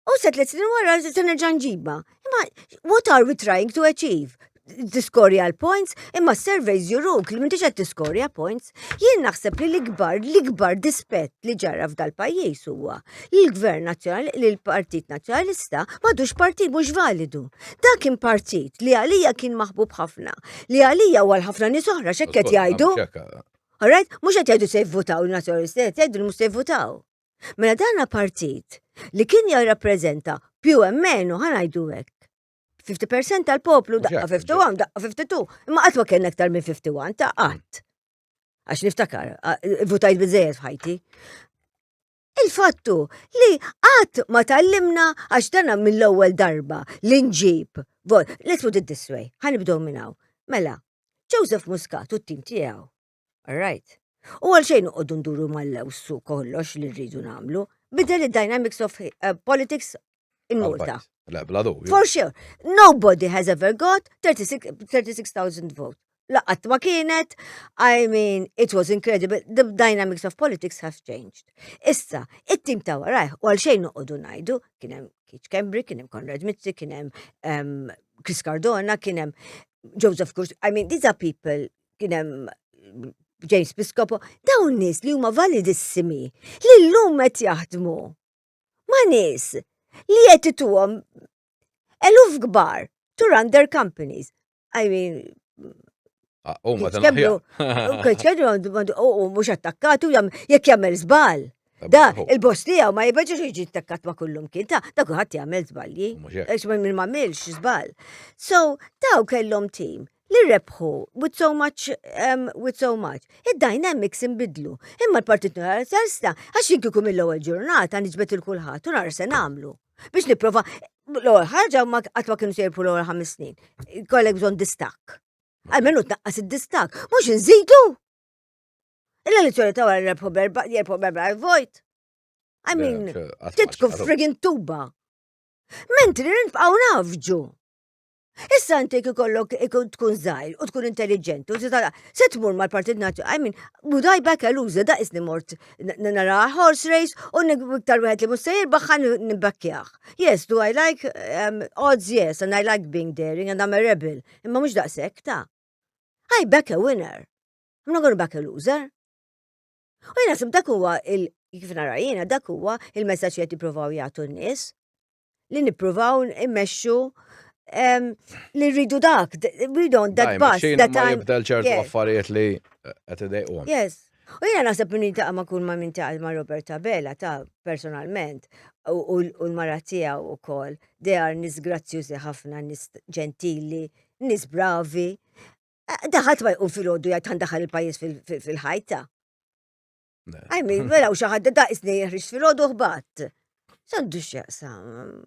u se 3 snin wara se nerġa' nġibha. Imma what are we trying to achieve? Tiskorja l-points, imma surveys juruk li m'intix qed tiskorja points. Jien naħseb li l-ikbar dispett li ġara f'dal pajjiż huwa l-Gvern Nazzjonali li l-Partit Nazzjonalista m'għadux partit mhux validu. Dak kien partit li għalija kien maħbub ħafna, li għalija għal ħafna nies oħra x'hekk qed jgħidu. Alright, mhux qed jgħidu se jvvutaw il-Nazzjonalisti, qed jgħidu li mhux se jvvutaw. Mela dan partit li kien jirrappreżenta più e meno ħanajdu hekk. 50% tal-poplu daqqa 51, daqqa 52, imma qatt ma kien aktar minn 51 ta' qatt. Għax niftakar, votajt biżejjed f'ħajti. Il-fattu li qatt ma tallimna għax dana mill-ewwel darba li nġib. Let's put it this way, ħanibdew minn hawn. Mela, Joseph Muscat u t-tim tiegħu. All right. U għal xejn noqogħdu nduru mal-lewsu kollox li rridu nagħmlu, bidel id-dynamics of politics in Malta. For sure. Nobody has ever got 36,000 votes. Laqat ma kienet, I mean, it was incredible. The dynamics of politics have changed. Issa, it-tim ta' warajh, u għal xejn noqogħdu ngħidu, kien hemm Keith Kembri, kien hemm Conrad Mizzi, kien hemm Chris Cardona, kien hemm Joseph Kurz. I mean, these are people, kien hemm James Piscopo, dawn nies li huma validissimi, li llum qed jaħdmu. Ma nies li jettituhom eluf kbar to run their companies. I mean, mhux attakkatu jekk jagħmel żball. Da, il-boss tiegħu ma jibgħax jiġi attakkat ma' kullum kien ta' kulħadd jagħmel żbalji. Għax ma m'għamilx żball. So, daw kellhom team li rebħu with so much. Id-dynamics inbidlu. Imma l-Partit Nazzjonalista għax jinkiku mill-ewwel ġurnata niġbed il-kulħadd u nar se nagħmlu. Biex nipprova l-ewwel ħaġa ma qatt ma kienu sejrpu l-ewwel 5 snin. Kollek bżonn distak. Almenu tnaqqas id-distak, mhux inżidu. Il-elezzjoni ta' wara jerbħu berba vojt. I mean, titku friggin tuba. Mentri nibqgħu nafġu. Issa inti ikollok tkun żgħir u tkun intelligenti u se tmur mal-Partit Nazzjonali. I mean, would I back a loser da isni mort nara horse race u iktar wieħed li mhux se jirbaħ nibbakkjah. Yes, do I like odds? Yes, and I like being daring and I'm a rebel. Imma mhux daqshekk ta'. I back a winner. I'm not going to back a loser. U jiena sib dak huwa kif nara jiena dak huwa il-messaġġ qed jippruvaw jagħtu n-nies li nippruvaw immexxu li rridu dak, we don't, that bus, that time. Jibdel ċertu affarijiet li qed idejqhom. Yes. U jiena naħseb niltaqa' ma' kull ma' mintaqa' ma' Roberta Bella ta' personalment u l-mara tiegħu wkoll. They are nis grazzjużi ħafna, nis ġentili, nis bravi. Daħat ma jqum fil-ħodu jgħid ħandaħal il-pajjiż fil-ħajta. I mean, mela u xi ħadd daqsni jeħriġ fil-ħodu ħbatt. Sandu x'jaqsam.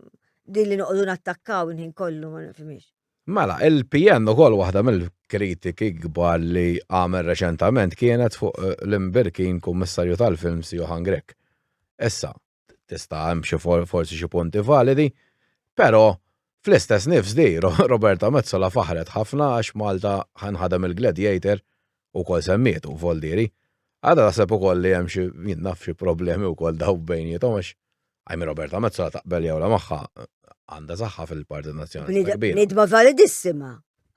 Din li noqogħdu nattakkaw inħin kollu ma nifhimx. Mela, il-PN ukoll waħda mill-kritiki kbar li għamel reċentament kienet fuq l-imbirkin kummissarju tal-films Johan Grek. Issa, tista' hemm xi forsi xi punti validi, però fl-istess nifs di Roberta Mezzola faħret ħafna għax Malta ħanħadem il-Gladiator ukoll semmietu Voldiri. Għada taħseb ukoll li hemm xi jinnaf xi problemi wkoll daw bejniethom għax għajmi Roberta Mezzola taqbel jew la magħha għandha saħħa fil-Partit Nazzjonalista kbir. Nidma validissima.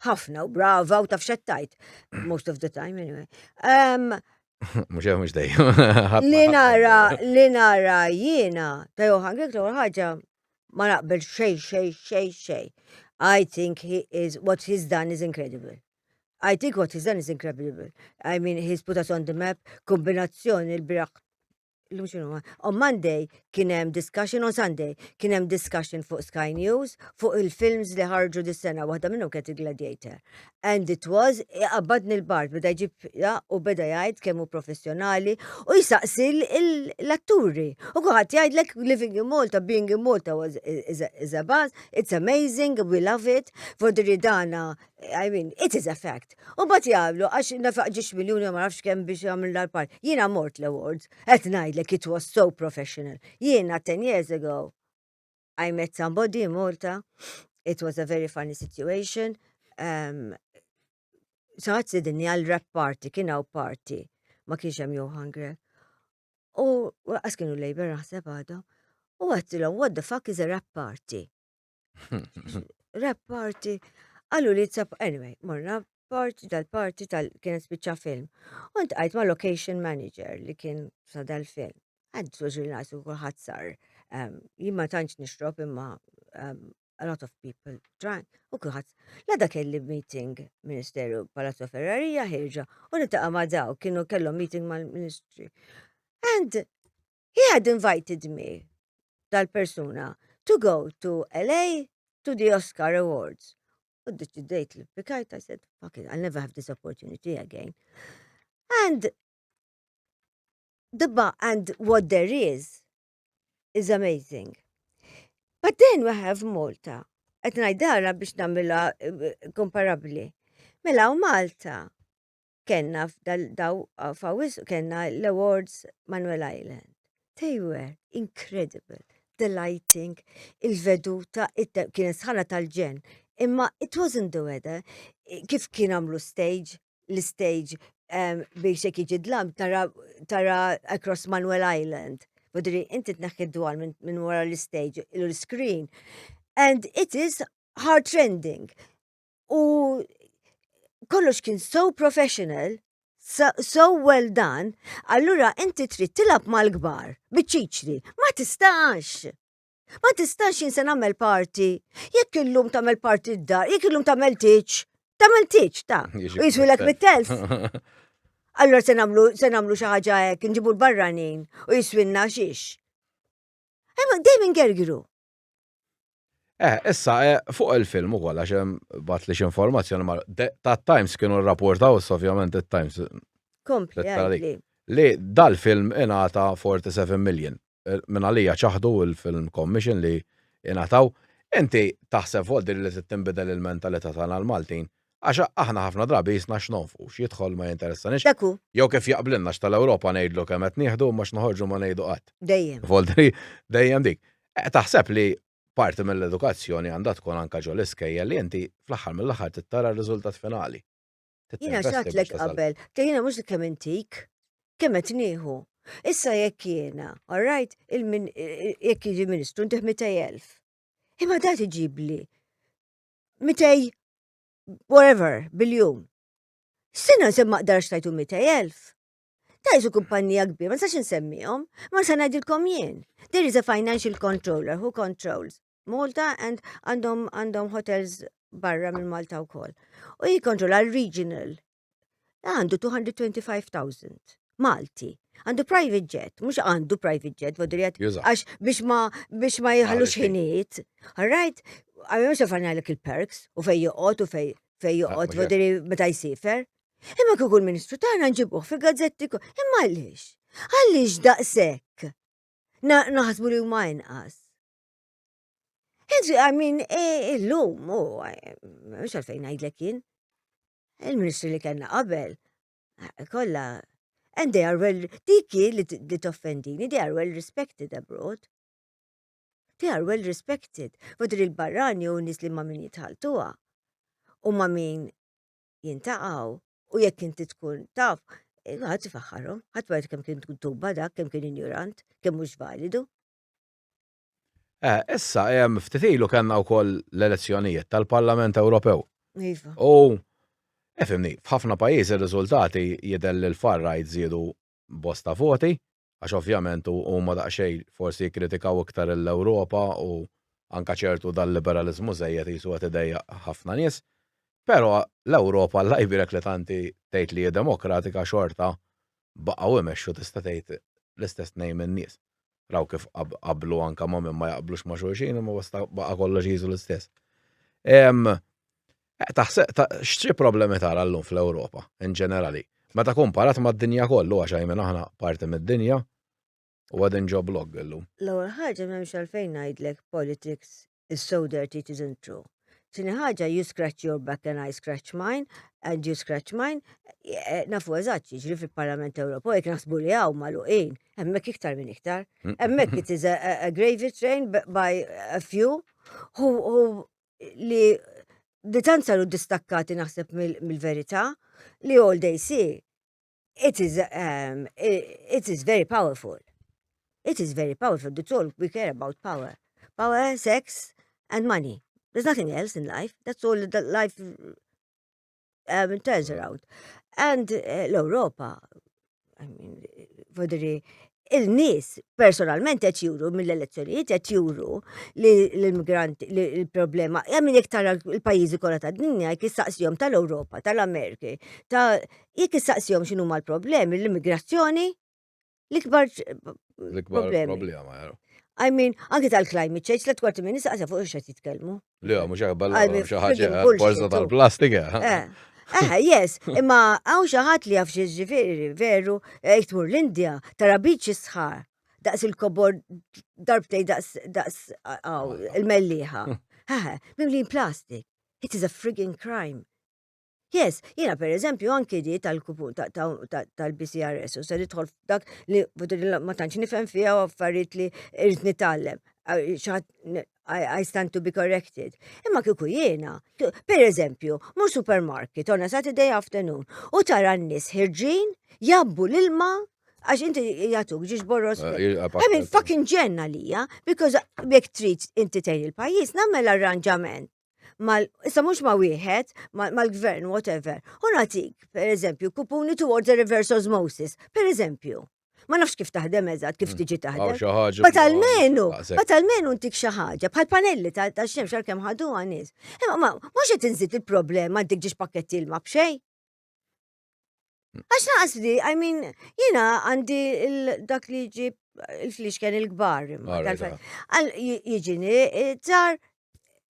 Ħafna u brava u taf xattajt. Most of the time anyway. Mux dejjem. Li nara jiena ta' Johan Grek l-ewwel ħaġa ma naqbel xej. I think what he's done is incredible. I think what he's done is incredible. I mean, he's put us on the map, kombinazzjoni il-biraħ. On Monday kien hemm discussion, on Sunday kien hemm discussion fuq Sky News fuq il-films li ħarġu dis-sena, waħda minnhom kienet il-Gladiator. And it was qabadni l-bard beda jġib u beda jgħid kemm hu professjonali u jsaqsi l-atturi. U kulħadd jgħidlek living in Malta, being in Malta is a buzz, it's amazing, we love it, for the ridana, I mean, it is a fact. U bat jgħamlu, għax nafaq ġiex miljoni ma nafx kemm biex jgħamil l-part. Jiena mort l-awards, qed ngħidlek it was so professional. Jiena 10 years ago, I met somebody in Malta. It was a very funny situation. Saħat sidinni għal-rap party, kien hawn party, ma kienx hemm Johan Grek. U għas kienu Labour naħseb għadha. U għattilhom, what the fuck is a rap party? Rap party. Għallu li anyway, morna party kienet spiċċa film. U ntqajt ma' location manager li kien sa dal-film. Għad soġil nasu kulħadd sar. Jimma tantx nixrob imma a lot of people drank. U kulħadd. Lada kelli meeting Ministeru Palazzo Ferrarija ħirġa u nitaqa' ma' daw kienu kellhom meeting mal-Ministri. And he had invited me, dal-persuna, to go to LA to the Oscar Awards. U d-date li pikajt, I said, fuck it, I'll never have this opportunity again. And what there is amazing. But then we have Malta. Qed ngħidara biex nagħmilha komparabli. Mela u Malta kenna daw fawis kenna l-awards Manuel Island. They were incredible, delighting, il-veduta, kienet sħana tal-ġen. Imma it wasn't the weather. Kif kien għamlu l-stage biex jek iġidlam tara across Manuel Island. Budri, inti tnaħħi d-dwar minn wara l-stage, l-screen. And it is hard trending. U kollox kien so professional, so well done, allura inti trid tilab mal-kbar, biċċiċri, ma tistax. Ma tistax jinsa nagħmel party, jekk illum tagħmel party d-dar, jekk illum tagħmel tiċ ta' u jiswilek mit-telf. Allora se nagħmlu xi ħaġa hekk, nġibu l-barranin u jiswilna xiex. Dejjem ingergru. Issa, fuq il-film ukoll għax hemm bat li informazzjoni ma tat-Times kienu rrapportaw, ovvjament it-Times. Kompli. Li dal-film ingħata 47 million. Min għalija ċaħdu il-film commission li ingħataw. Inti taħseb Voldi li tinbidel il-mentalità tagħna l-Maltin. Għax aħna ħafna drabi jisna x'nonfu, x'jidħol ma jinteressanix. Daku. Jew kif jaqblinna x'tal-Ewropa ngħidlu kemm qed nieħdu ma x'noħorġu ma ngħidu qatt. Dejjem. Voldi dejjem dik. Taħseb li parti mill-edukazzjoni għandha tkun anke ġol iskejjel li inti fl-aħħar mill-aħħar tittara r-riżultat finali. Jiena xagħtlek qabel, jiena mhux kemm intik, kemm qed nieħu. Issa jekk jiena, all right, jekk jiġi Ministru ntih 200,000. Imma da tiġibli 200 whatever biljun. Sina se ma qdarx tajtu 200,000. Tajsu kumpanija kbir, ma nistax insemmihom, ma sa ngħidilkom jien. There is a financial controller who controls Malta and għandhom hotels barra minn Malta wkoll. U jikkontrolla l-regional. Għandu 225,000 Malti. Għandu private jet, mux għandu private jet, vodrijat, Juża. għax biex ma jħallux ħiniet. Alright, għamil xafanjalik il-perks, u fej joqot, u fej joqot, mhux vodri meta jsifer. Imma kieku l-Ministru tagħna nġibuh fil-gazzetti, imma għaliex? Għaliex daqshekk? Naħsbu li huma inqas. I mean, illum, mux għalfejn għajdlek jien. Il-Ministru li kellna qabel, kolla, and they are well, diki li toffendini, they are well respected abroad. They are well respected. Vodri il-barrani u nis li ma min jitħaltuwa. U ma min jintaqaw. U jekk inti tkun taf, ħat tifaħħarhom, ħat bħajt kem kien tkun tuba dak, kem kien ignorant, kem mhux validu. Issa, ftitilu kellna wkoll l-elezzjonijiet tal-Parlament Ewropew. Iva. U, fimni, f'ħafna pajjiżi r-riżultati jidher li l-far-right żiedu bosta voti, għax ovvjament huma daqsxejn forsi jikkritikaw iktar l-Ewropa u anka ċertu dal-liberalizmu żejjed jisu qed idejjaq ħafna nies. Però l-Ewropa l-lajbirek li tanti tgħid li hija demokratika xorta baqgħu imexxu tista' tgħid l-istess nejn in-nies. Raw kif qablu anka ma' minn ma jaqblux ma' xulxin imma basta baqa' kollox jiżu l-istess. X'tri problemi tara llum fl-Ewropa in ġenerali? Meta komparat mad-dinja kollu għax minn aħna parti mid-dinja u għadin ġob log illum. L-ewwel ħaġa m'hemmx għalfejn ngħidlek politics is so dirty it isn't true. Tini ħaġa, you scratch your back and I scratch mine, and you scratch mine, nafu eżatt jiġri fil-Parlament Ewropew, jekk naħsbu li hawn magħluqin, hemmhekk iktar minn iktar. Hemmhekk it is a gravy train by a few who li tant saru distakkati naħseb mill-verità li all they see it is very powerful. It is very powerful. That's all we care about, power. Power, sex, and money. There's nothing else in life. That's all that life turns around. And l-Europa, I mean, vodri, il-nis personalment qed juru mill-elezzjonijiet qed juru li l-immigranti il-problema min jekk tara l-pajjiżi kollha tad-dinja jekk issaqsihom tal-Ewropa, tal-Ameriki, jekk issaqsihom x'inhuma l-problemi, l-immigrazzjoni l-ikbar problema. I mean, anke tal-climate change, la tkorti minn nisa fuq x'qed jitkellmu. Le, mhux hekk xi ħaġa borza tal-plastika. Yes, imma għaw xaħat li għaf ġifiri veru, tmur l-Indja, tara biċi sħar, daqs il-kobor darbtej daqs il-melliħa. Mimlin plastik. It is a frigging crime. Yes, jena per eżempju anki di tal-kupun tal-BCRS, u se nidħol dak li ma tantx nifhem fiha u affarijiet li irid nitgħallem. I stand to be corrected. Imma kieku jiena, per eżempju, mur supermarket on a Saturday afternoon u tara n-nies ħirġin jabbu l-ilma għax inti jagħtuk ġiex borros. I mean fucking ġenna lija, because jekk trid inti tgħin il-pajjiż nagħmel arranġament. Issa mhux ma' wieħed, mal-gvern, whatever. U nagħtik, per eżempju, kupuni towards a reverse osmosis, per eżempju. Ma nafx kif taħdem eżatt, kif tiġi taħdem. Batalmenu ntik xi ħaġa, bħal panelli ta' xemx għalkemm ħadu nies. Imma mhux qed inżid il-problema dik ġiex pakketti ilma b'xejn. Għax naqsdi, I mean, jiena għandi dak li jġib il-flixken il-kbar. Jiġini tar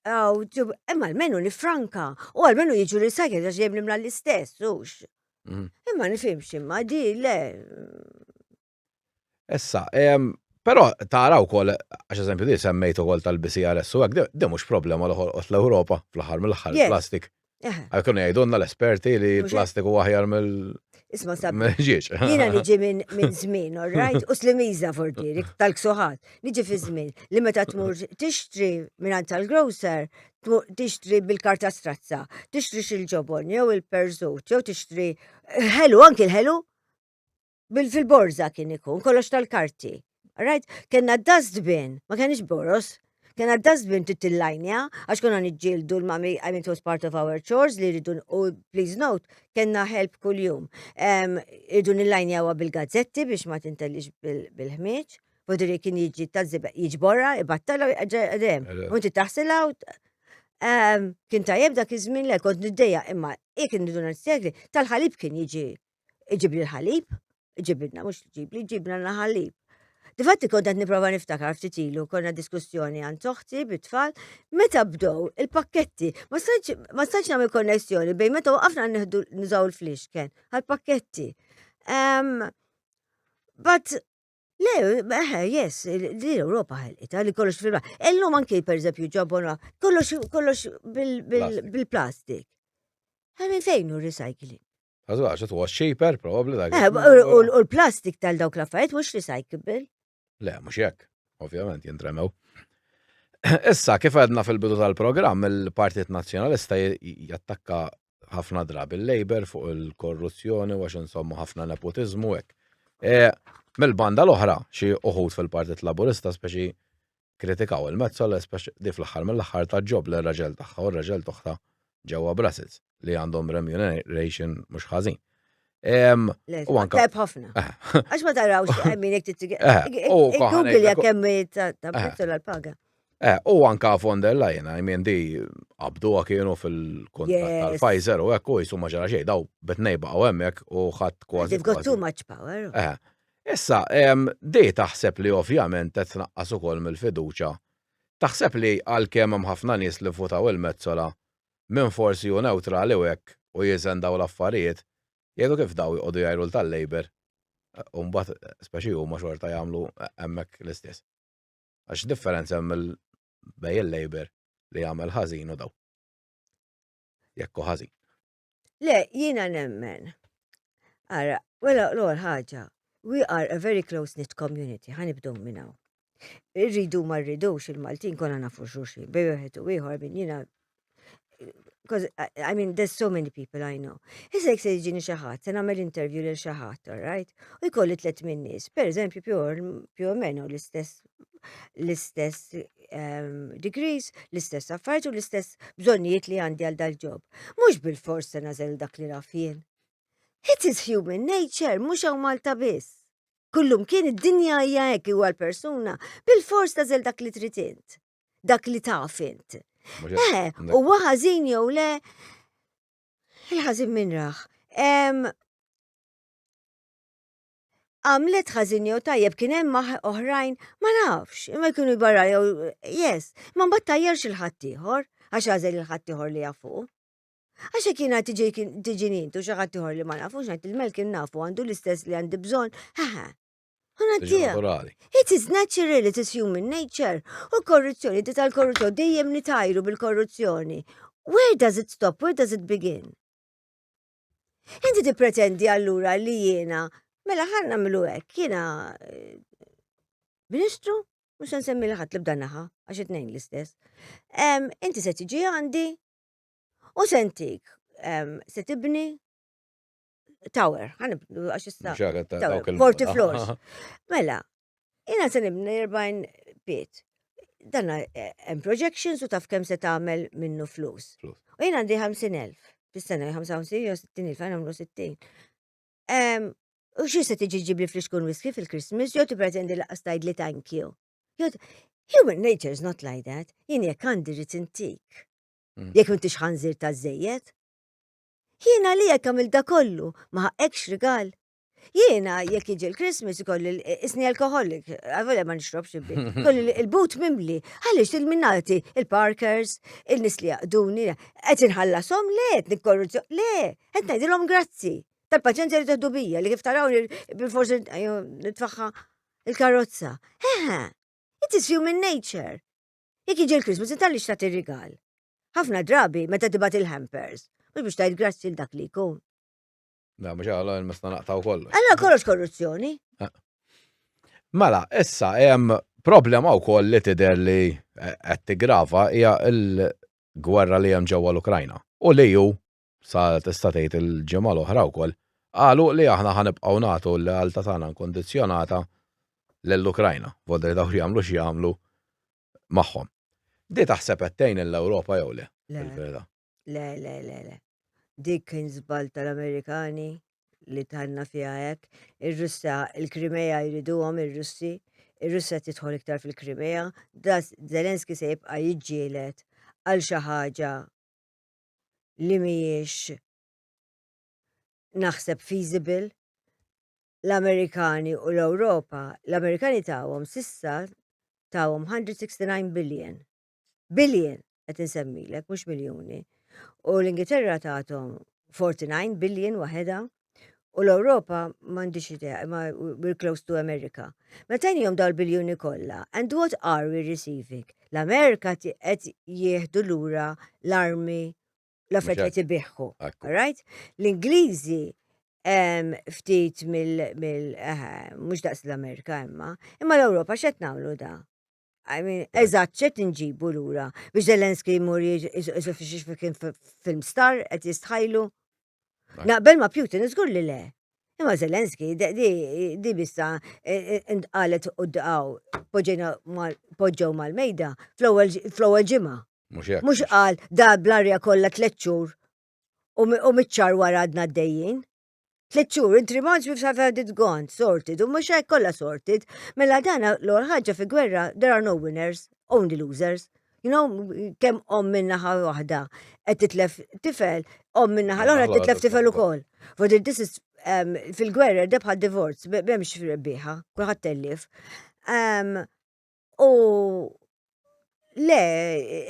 imma l-menu nifranka, u għal-menu jiġu recycle għax jemlim l-istess, ux. Imma nifimx imma di le. Issa, però taraw kol, għax eżempju di semmejtu kol tal-BCRS, u għak, de mux problema l-Europa, fl-ħar mill-ħar plastik. Għakun jgħidunna l-esperti li l-plastik u għahjar Isma sabbi. Jina niġi minn żmien, all right? U slimiza fordirik, tal-ksuħat. Niġi fi żmien li meta tmur tixtri minn tal-grocer, tixtri bil-karta strazza, tixtri xil-ġobon, jew il-perżut, jew tixtri ħelu, anki l-ħelu, fil-borza kien ikun, kollox tal-karti. All right? Kenna dustbin, ma kienx boros. Kena dustbin titillajnja, għax konna nġildu l-mami, I mean, it was part of our chores li rridu, please note, kena help kull-jum. Rridu nillajnja għu bil-gazzetti biex ma tintellix bil-ħmieċ, Vodri kien jiġi tazzibaq, jiġborra, ibattala, għadem. Unti taħsila, kien tajjeb dak iż-żmien li kont niddeja, imma kien nidu n-segli, tal-ħalib kien jiġi iġib li l-ħalib, ġibna, mux ġibli, ġibna naħalib. Difatti kont qed nipprova niftakar ftit ilu, konna diskussjoni għan toħti bit-tfal, meta bdow il-pakketti, ma stax nagħmel konnessjoni bejn meta waqafna niżaw il-flixken għal-pakketti. But le, yes, l-Europa ħelqita li kollox fil-ma. Illum anki per eżempju ġobona, kollox bil-plastik. Għamin fejnu recycling? Għazu, it was cheaper, probably. U l-plastik tal-dawk l-affarijiet mhux recyclable. Le, mhux hekk, ovvjament jintremew. Issa, kif għedna fil-bidu tal-programm, il-Partit Nazzjonalista jattakka ħafna drabi il-Labor fuq il-korruzzjoni u għax insomma ħafna nepotizmu hekk. Mill-banda l-oħra, xi uħud fil-Partit Laburista speċi kritikaw il-Mezzola, speċi di fl-aħħar mill-aħħar ta' ġob l-raġel tagħha u r-raġel toħta ġewwa Brussels li għandhom remuneration mhux ħażin. U anka. Tajb ħafna. Għax ma tarawx min jek Google jak kemmi ta' Mezzola l-paga. U anka von der Leyen, di qabduha kienu fil-kontrat tal-Pfizer u hekk u jisu ma ġara xejn, daw betnejba u hemmhekk u ħadd kważi. They've got too much power. Issa, di taħseb li ovvjament qed tnaqqas ukoll mill-fiduċja. Taħseb li għalkemm hemm ħafna nies li votaw il-Mezzola minn forsi u neutrali u hekk u jiżendaw l-affarijiet, jgħidu kif daw jqogħdu jgħidu tal-Labor, u mbagħad speċi huma xorta jagħmlu hemmhekk l-istess. Għax differenza hemm bej il-Labor li jagħmel ħażin u daw. Jekk ħażin. Le, jiena nemmen. Ara, wela l-ewwel ħaġa, we are a very close-knit community, ħanibdew minn hawn. Irridu ma rridux il-Maltin konna nafu xulxin, bej wieħed u ieħor minn jiena. Because, I mean, there's so many people I know. Issa jek se jġini xaħat, se nagħmel interview lil xaħat, all right? U jkolli 3 min nies, per eżempju, più o meno l-istess degrees, l-istess affarijiet u l-istess bżonnijiet li għandi għal dal-ġob. Mhux bil-fors se nażel dak li naf jien. It is human nature, mhux hawn Malta biss. Kullum kien id-dinja hija hekk huwa l-persuna, bil-fors tażel dak li trid int, dak li taf int. U ħażin jew le, il-ħażin min raħ. Għamlet ħażin jew tajjeb kien hemm oħrajn ma nafx, imma jkunu jbarra jew yes, ma mbagħad tajjerx il-ħadd ieħor għax għażel il-ħadd ieħor li jafu. Għax hekk jiena tiġi nintu xi ħadd ieħor li ma nafux ngħid il-melk nafu għandu l-istess li għandi bżonn, It is natural, it is human nature. U korruzzjoni, tal-korruzzjoni, dejjem nitajru bil-korruzzjoni. Where does it stop? Where does it begin? Inti tippretendi allura li jiena, mela ħanna milu hekk, jiena Ministru, mhux se nsemmi ħadd li b'danaħa, għax it-tnejn l-istess. Inti se tiġi għandi u se ntik se tibni tower, għax issa. 40 floors. Mela, jina se nibni 40 piet. Danna hemm projections u taf kemm se tagħmel minnu flus. U jina għandi 50,000. Fis-sena 55 jew 60,000 għan għamlu 60. U xi se tiġi ġibli fl-ixkun whisky fil-Christmas, jew tippretendi laqqas tgħidli thank you. Human nature is not like that. Jien jekk għandi rid intik. Jekk m'intix ħanżir taż-żejjed. Jiena li jekk għamil da kollu, ma ħaqekx rigal. Jiena jekk jiġi l-Christmas kolli isni alkoholik, għavole ma nixrobx ibbi, kolli il-boot mimli, għalix il-minnati, il-parkers, il-nis li jaqduni, għet inħallasom, le, għet nikkorruzzjoni, le, għet najdilom grazzi, tal-paċenzja li taħdu bija, li kif taraw bil-forsi nitfaxħa il-karozza. It is human nature. Jekk jiġi l-Christmas, intalli xtat il-rigal. ħafna drabi, meta tibat il-hampers. Biex tajt grazzi l-dak li jkun. Da, mux għallu il-mesta naqtaw kollu. Għalla kollox korruzzjoni. Mela, issa, hemm problema u koll li tider li qed tigrava hija l-gwerra li hemm ġewwa l-Ukrajna. U li ju, sa tista' tgħid il-ġimgħa l-oħra wkoll, qalu li aħna ħanibqgħu nagħtu l-għalta tagħna nkondizzjonata lill-Ukrajna, vodri dawn jagħmlu xi jagħmlu magħhom. Di taħseb qed tgħin l-Ewropa jew le? Le. Dik kien żball tal-Amerikani li tħanna fiha hekk. Ir-Russa, il-Krimea jriduhom ir-Russi, ir-Russa tidħol iktar fil-Krimea, Zelensky se jibqa' jiġġieled għal xi ħaġa li mhijiex naħseb feasible l-Amerikani u l-Ewropa, l-Amerikani tawhom sissa tawhom 169 billion. Billion qed insemmilek mhux miljuni. U l-Ingilterra tagħthom 49 billion waħedha. U l-Ewropa m'għandix idea, ma we're close to America. Meta jom dal biljuni kollha, and what are we receiving? L-Amerika qed jieħdu lura l-armi l-affarijiet qed ibiħħu. Right? L-Ingliżi ftit mhux daqs l-Amerika imma l-Ewropa x'qed nagħmlu da? I mean, eżatt ċet nġibu lura biex Zelensky jmur film star qed jistħajlu. Naqbel ma' Putin iżgur li le. Imma Zelensky di bissa qalet qudqaw poġġew mal-mejda fl-ewwel ġimgħa. Mhux qal da bl-arja kollha 3 xhur u miċ-ċar wara għadna d-dejjin. 3 xhur, in 3 months we've had it gone, sorted, u mhux hekk kollha sorted, mela dana l-ewwel ħaġa fi gwerra there are no winners, only losers. You know, kemm minnaħa waħda qed titlef tifel, minnaħa l-oħra titlef tifel ukoll. For this is fil-gwerra da bħal divorz, b'hemmx rebbieħa, kulħadd tellif. U le,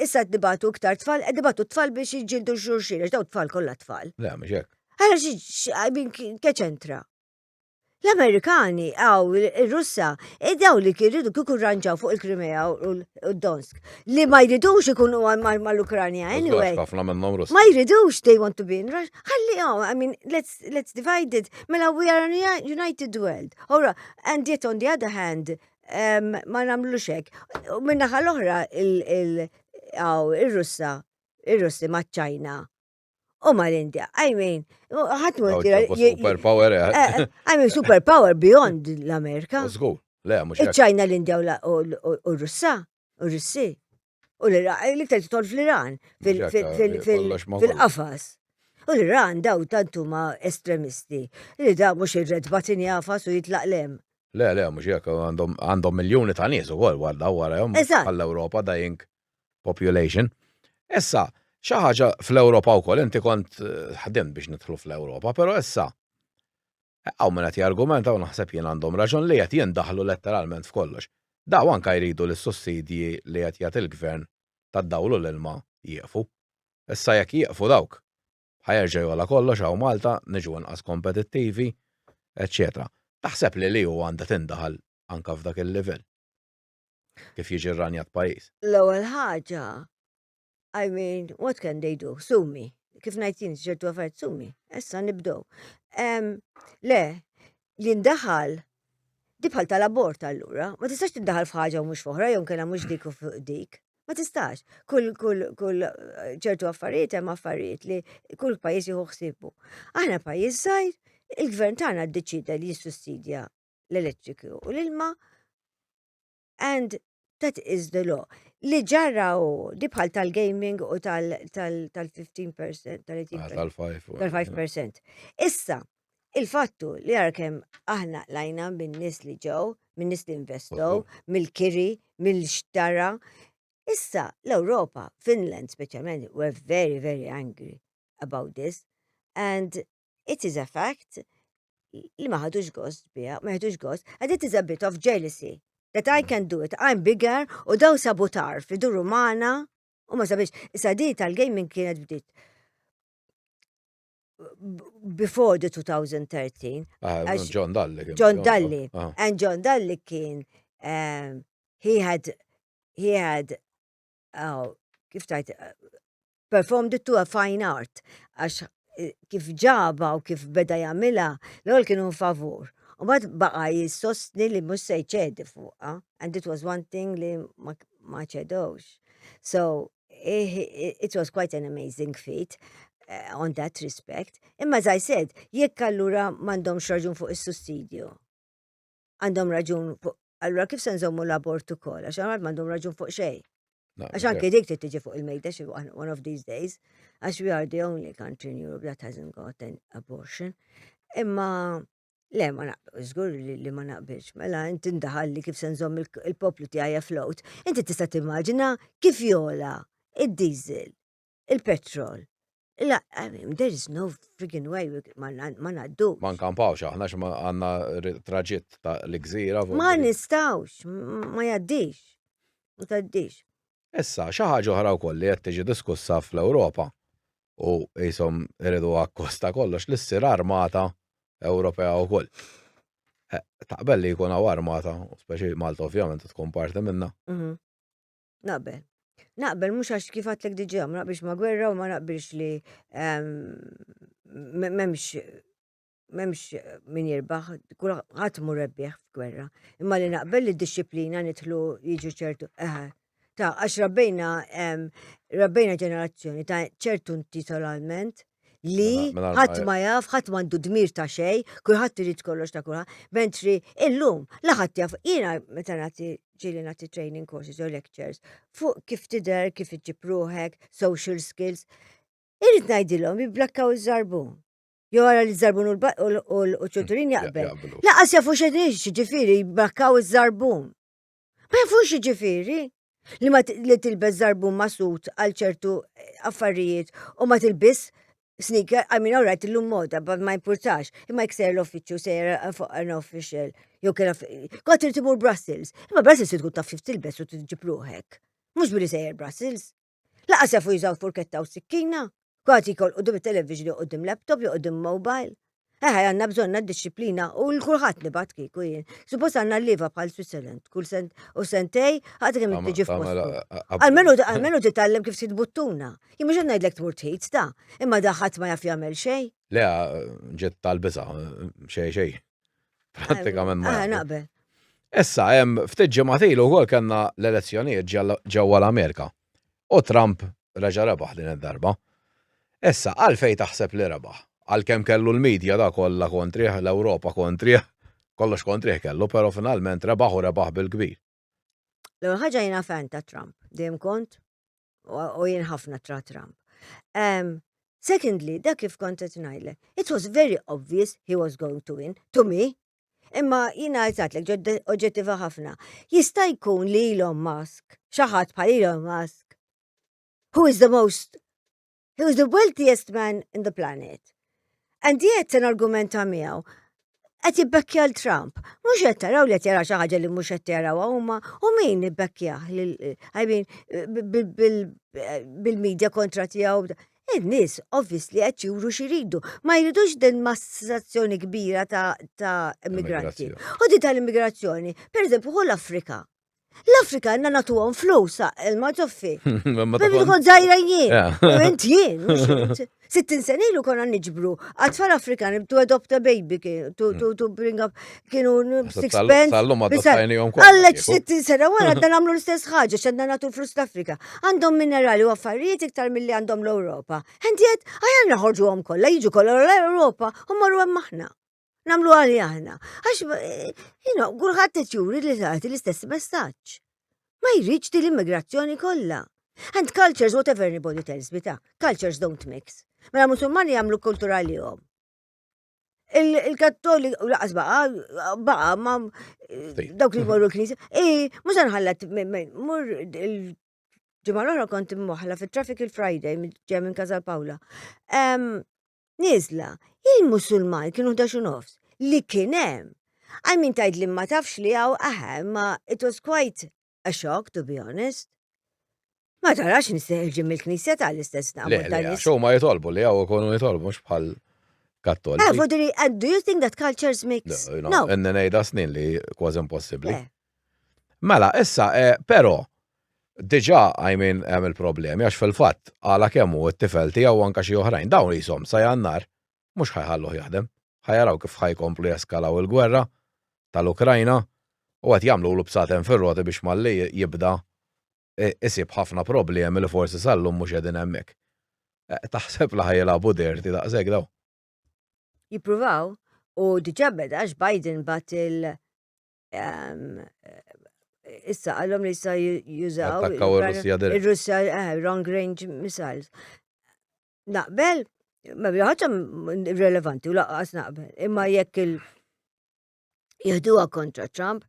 issa dibatu iktar tfal, dibatu tfal biex jiġġieldu xulxin, għax daw tfal kollha tfal. Le, mhux hekk. Għara keċentra. L-Amerikani, il-Russa, daw li kirridu kiku ranġaw fuq il-Krimea u d-Donsk. Li ma jridux ikunu mal-Ukranja, anyway. Ma jridux, they want to be in Russia. Għalli, I mean, let's divide it. Mela, we are a united world. Ora, and yet on the other hand, ma namlu xek. Minna ħal-oħra il-Russa, il-Russi ma' ċajna. U mal-India, I mean, ħatmu superpower, I mean, superpower beyond l-Amerika. Żgur, le, mhux iċ-Ċajna l-Indja u r-Russa, u r-Russi. U l-iktar titol fl-Iran, fil-qafas. U l-Iran daw tantu ma estremisti. Li da mhux ir-red button jafas u jitlaq lem. Le, mhux hekk għandhom miljuni ta' nies ukoll warahom għall-Ewropa dying population. Issa, xi ħaġa fl-Ewropa wkoll inti kont ħdimt biex nidħlu fl-Ewropa, però issa hawn min qed jargumenta u naħseb jien għandhom raġun li qed jindaħlu letteralment f'kollox. Daw anke jridu lis-sussidji li qed jagħti il-gvern tad-dawlu l-ilma jieqfu. Issa jekk jieqfu dawk ħajerġgħu għala kollox hawn Malta niġu inqas kompetittivi, eċċetera. Taħseb li huwa għandha tindaħal anke f'dak il-livell. Kif jiġi rranjat pajjiż. L-ewwel ħaġa, I mean, what can they do? Sumi. Kif najtin ċertu affarijiet sumi. Issa nibdow. Le, li ndaħal di bħal tal-abort allura. Ma tistax tindaħal f'ħaġa u mhux f'oħra, jew kellha mhux dik u fuq dik. Ma tistax. Kull ċertu affarijiet hemm affarijiet li kull pajjiż jieħu ħsibu. Aħna pajjiż żgħir, il-gvern tagħna ddeċida li jissussidja l-elettriku u l-ilma and that is the law. Li ġarraw di bħal tal-gaming u tal-15%, tal-5%. Issa, il-fattu li għarkem aħna lajna minn nis li ġew, minn nis li investow, mill-kiri, mill-xtara. Issa, l-Europa, Finland specialment, were very, very angry about this. And it is a fact li maħadux gost bija, maħadux gost, and it is a bit of jealousy. That I can do it, I'm bigger, u daw sabotar fidu rumana, u ma sabiex, issa di tal-gaming kienet bdiet before the 2013. John Daly. John Daly. And John Daly kien, he had, kif tajt, performed it to a fine art, għax kif ġaba u kif beda jamila, l-għol kienu favur. U bad baqa jissostni li mux se jċedi fuqa, and it was one thing li ma ċedowx. So, it was quite an amazing feat on that respect. Imma as I said, jekk allura m'għandhomx raġun fuq is-sussidju. Għandhom raġun fuq, allura kif se nżommu l-abort ukoll, għax m'għandhom raġun fuq xejn. Għax anke dik tiġi fuq il-mejda xi one of these days, għax we are the only country in Europe that hasn't got an abortion. Imma le, ma naqbilx, żgur li ma naqbilx. Mela, inti ndaħalli kif se nżomm il-poplu tiegħi afloat. Inti tista' timmaġina kif jola id-diesel, il-petrol, La, I mean, there is no friggin' way ma naddux. Ma nkampawx aħna x'ma għandna traġitt ta' l-gżira. Ma nistawx, ma jaddix. Ma taddix. Issa, xi ħaġa oħra wkoll li qed tiġi diskussa fl-Ewropa u jisom iridu akkosta kollox li ssir armata Ewropea wkoll. Taqbel li jkun hawn armata, speċi Malta ovvjament tkun parti minnha. Naqbel. Naqbel mhux għax kif għatlek diġà ma naqbilx ma' gwerra u ma naqbilx li m'hemmx min jirbaħ, ħadd mhu rebbieħ f'gwerra. Imma li naqbel li d-disciplina nidħlu jiġu ċertu ta' għax rabbejna ġenerazzjoni ta' ċertu intitolalment li ħadd ma jaf, ħadd m'għandu dmir ta' xejn, kulħadd irid kollox ta' kulħadd, mentri illum la ħadd jaf jiena meta ġieli nagħti training courses u lectures fuq kif tidher, kif iġġib ruħek, social skills. Irid ngħidilhom jibblakkaw iż-żarbun. Jew wara li żarbun u l-ċulturin jaqbel. Laqas jafu x'inhiex ġifieri jibblakkaw iż-żarbun. Ma jafux ġifieri. Li tilbes żarbun masut għal ċertu affarijiet u ma tilbis sneaker, I mean, all right, illum moda, but ma importax. Imma jksejr l-offiċu, sejr fuq an official, jew kera kont irid imur Brussels. Imma Brussels tkun taf kif tilbes u tiġib ruħek. Mhux billi sejjer Brussels. Laqas jafu jużaw furketta u sikkina. Kwati jkoll qudiem it-television jew qudiem laptop jew qudiem mobile. Għandna bżonna d-disciplina u l-kulħadd nibat kieku jien. Suppost għandna l-liva bħal Switzerland, kull u sentej ħadd kemm tiġi f'postu. Almenu titgħallem kif titbuttuna. Jien mhux qed ngħidlek tmur tgħid ta' imma da ħadd ma jaf jagħmel xejn. Le ġiet talbisa xejn. Prattikament ma. Naqbel. Issa hemm ftit ġimgħat ilu wkoll kellna l-elezzjonijiet ġewwa l-Amerika. U Trump reġa' rebaħ din id-darba. Issa għalfejn taħseb li rebaħ? Għalkemm kellu l-medja da kollha kontrih, l-Ewropa kontrih, kollox kontrih kellu, però finalment rebaħ u rebaħ bil-kbir. L-ewwel ħaġa jiena fan ta' Trump, dejjem kont u jien ħafna tra Trump. Secondly, dak kif kont qed ngħidlek, it was very obvious he was going to win, to me. Imma jiena għajtatlek oġġettiva ħafna. Jista' jkun li Elon Musk, xi ħadd bħal Elon Musk, who is the wealthiest man in the planet. And yet an argumenta miegħu qed jibbekkja l-Trump. Mhux qed taraw li qed jara xi ħaġa li mhux qed jarawha huma u min ibbekkjah bil-medja kontra tiegħu. In-nies obviously qed juru x'iridu. Ma jridux din massazzjoni kbira ta' immigranti. U di tal-immigrazzjoni, pereżempju hu l-Afrika. L-Afrika għanna natuhom flus il-ma ġoffi. Bebi tkun zaħira jien. Jien, 60 sena ilu konna niġbru. Għatfall Afrikan to adopt a baby, to bring up, kienu sixpence. Għalleċ 60 sena għana għadna namlu l-istess ħagġa, xadna natu l-flus l-Afrika. Għandhom minerali u affarijiet iktar mill-li għandhom l-Europa. Għandiet, għajan naħorġu għom kolla, jiġu kolla l-Europa, u marru għam maħna. Namlu għali aħna. Għax, għurħat t-ċuri li taħti l-istess messaċ. Ma jriċ di l-immigrazzjoni kolla. And cultures, whatever anybody tells me ta', cultures don't mix. Mela musulmani jagħmlu kulturali jom. Il-kattoli, laqas baqa, ma dawk li morru l-knisja. Mux nħallat, mur il-ġimgħa l-oħra kont immoħla fit-traffic il-Friday ġej minn Casa Pawla. Nizla, il-musulman kienu 11 nofs li kien hemm. I mean tajd li ma tafx li għaw ma it was quite a shock, to be honest. Ma tarax nisteħġim il-knisja tal-istess naqbel tal-istess. Xo ma jitolbu li għaw konu jitolbu mux bħal kattoli. And do you think that cultures mix? No. Enna nejda snin li kważi impossibli. Mela, issa, pero, diġa, hemm il-problemi, għax fil-fatt, għala kemmu it-tifel tiegħu anka xi oħrajn, dawn jisom sa jannar, mhux ħajħalluh jaħdem. Ħajaraw kif ħajkomplu jeskalaw il-gwerra tal-Ukrajna u qed jagħmlu l-bsaten fir-roti biex malli jibda isib ħafna problemi li forsi sallum mhux qegħdin hemmhekk. Taħseb li ħajjilagħbu dirti daqshekk daw. Jippruvaw u diġà beda għax Biden bat issa għallhom li issa jużaw ir-Russja long range missiles. Naqbel, ma ħaġa relevanti u laqqas naqbel, imma jekk jihduha kontra Trump,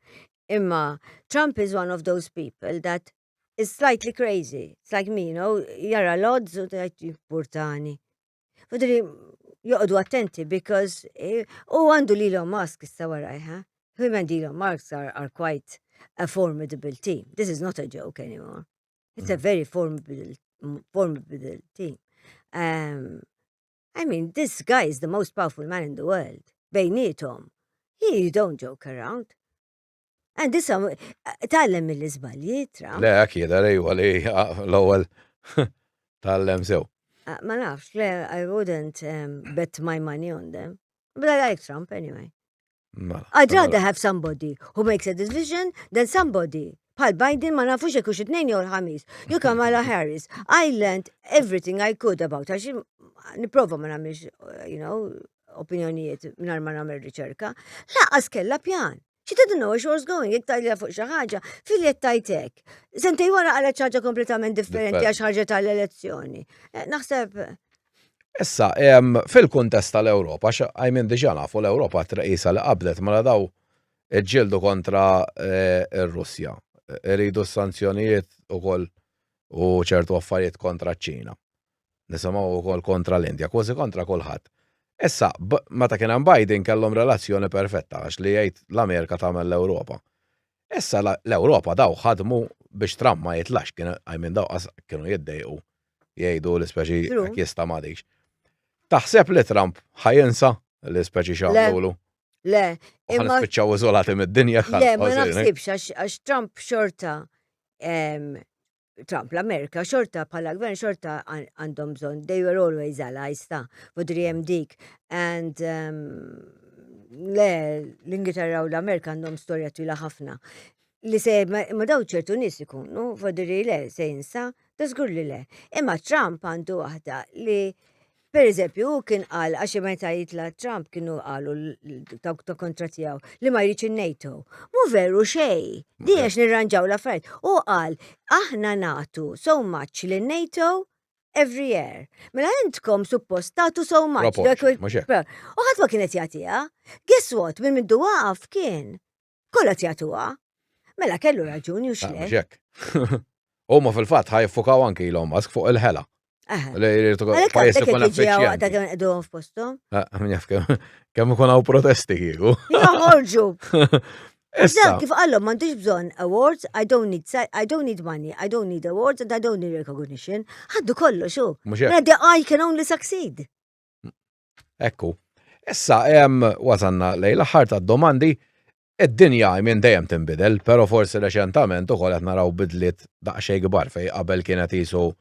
imma Trump is one of those people that is slightly crazy. It's like me, jara l-odds u tajt jipportani. Fadri, joqdu attenti, because għandu li Elon Musk issa warajħa. Him and Elon Musk are quite a formidable team. This is not a joke anymore. It's a very formidable team. I mean, this guy is the most powerful man in the world. Bejnietom. You don't joke around. And this tallem mill-izbalji, Trump. Le, akida, li l-ewwel tallem sew. Ma nafx, le, I wouldn't bet my money on them. But I like Trump anyway. I'd rather have somebody who makes a decision than somebody. Bħal Biden ma nafux jekk hux it-tnejn jew l-ħamis. You Kamala Harris. I learned everything I could about her. Nipprova ma nagħmilx, opinjonijiet mingħajr ma nagħmel riċerka. Laqas kellha pjan. She didn't know where she was going. Jekk tajlha fuq xi ħaġa, fil-jett tajtek. Sentej wara qalet ħaġa kompletament differenti għax ħarġet tal-elezzjoni. Naħseb. Issa, fil-kuntest tal-Ewropa, għajmin diġà nafu l-Ewropa traqisa li qablet ma daw iġġieldu kontra r-Russja. Iridu s-sanzjonijiet ukoll u ċertu affarijiet kontra ċ-Ċina. Nisimgħu wkoll kontra l-Indja, kważi kontra kulħadd. Issa, meta kien hemm Biden kellhom relazzjoni perfetta għax li jgħid l-Amerika tagħmel l-Ewropa. Issa l-Ewropa daw ħadmu biex Trump ma jitlax, għajmin daw kienu jiddejqu jgħidu l-ispeċi jista' m'għadix. Taħseb li Trump ħajinsa l-ispeċi xagħmlu? Le, imma spiċċaw iżolati mid-dinja. Le, ma naħsibx għax Trump xorta Trump l-Amerika xorta bħala gvern xorta għandhom bżonn, they were always allies fodri hemm dik. And le, l-Ingilterra u l-Amerika għandhom storja twila ħafna. Li se ma daw ċertu nies ikunu, fodri le se jinsa, żgur li le. Imma Trump għandu waħda li per eżempju, kien qal, għax meta jitla Trump kienu qalu ta' kontra tiegħu li ma jridx in-NATO. Mu veru xej, di għax nirranġaw l-affarijiet. U qal, aħna nagħtu so much lin-NATO every year. Mela intkom suppost tagħtu so much. U ħadd ma kienet jagħtiha. Guess what, minn mindu waqaf kien. Kollha jagħtuha. Mela kellu raġuni u xle. Huma fil-fatt ħajfukaw anke Elon Musk fuq il-ħela. Pajis ikun effiċjenti. Għadda għedhom f'postom? Min jaf kemm ikun hawn protesti kieku. Joħorġu. Issa kif qallhom m'għandux bżonn awards, I don't need money, I don't need awards and I don't need recognition. Ħaddu kollox hu. The I can only succeed. Ekku. Issa wasanna lejn l-aħħar tad-domandi. Id-dinja minn dejjem tinbidel, però forsi reċentament ukoll qed naraw bidliet daqsxejn kbar fejn qabel kienet isu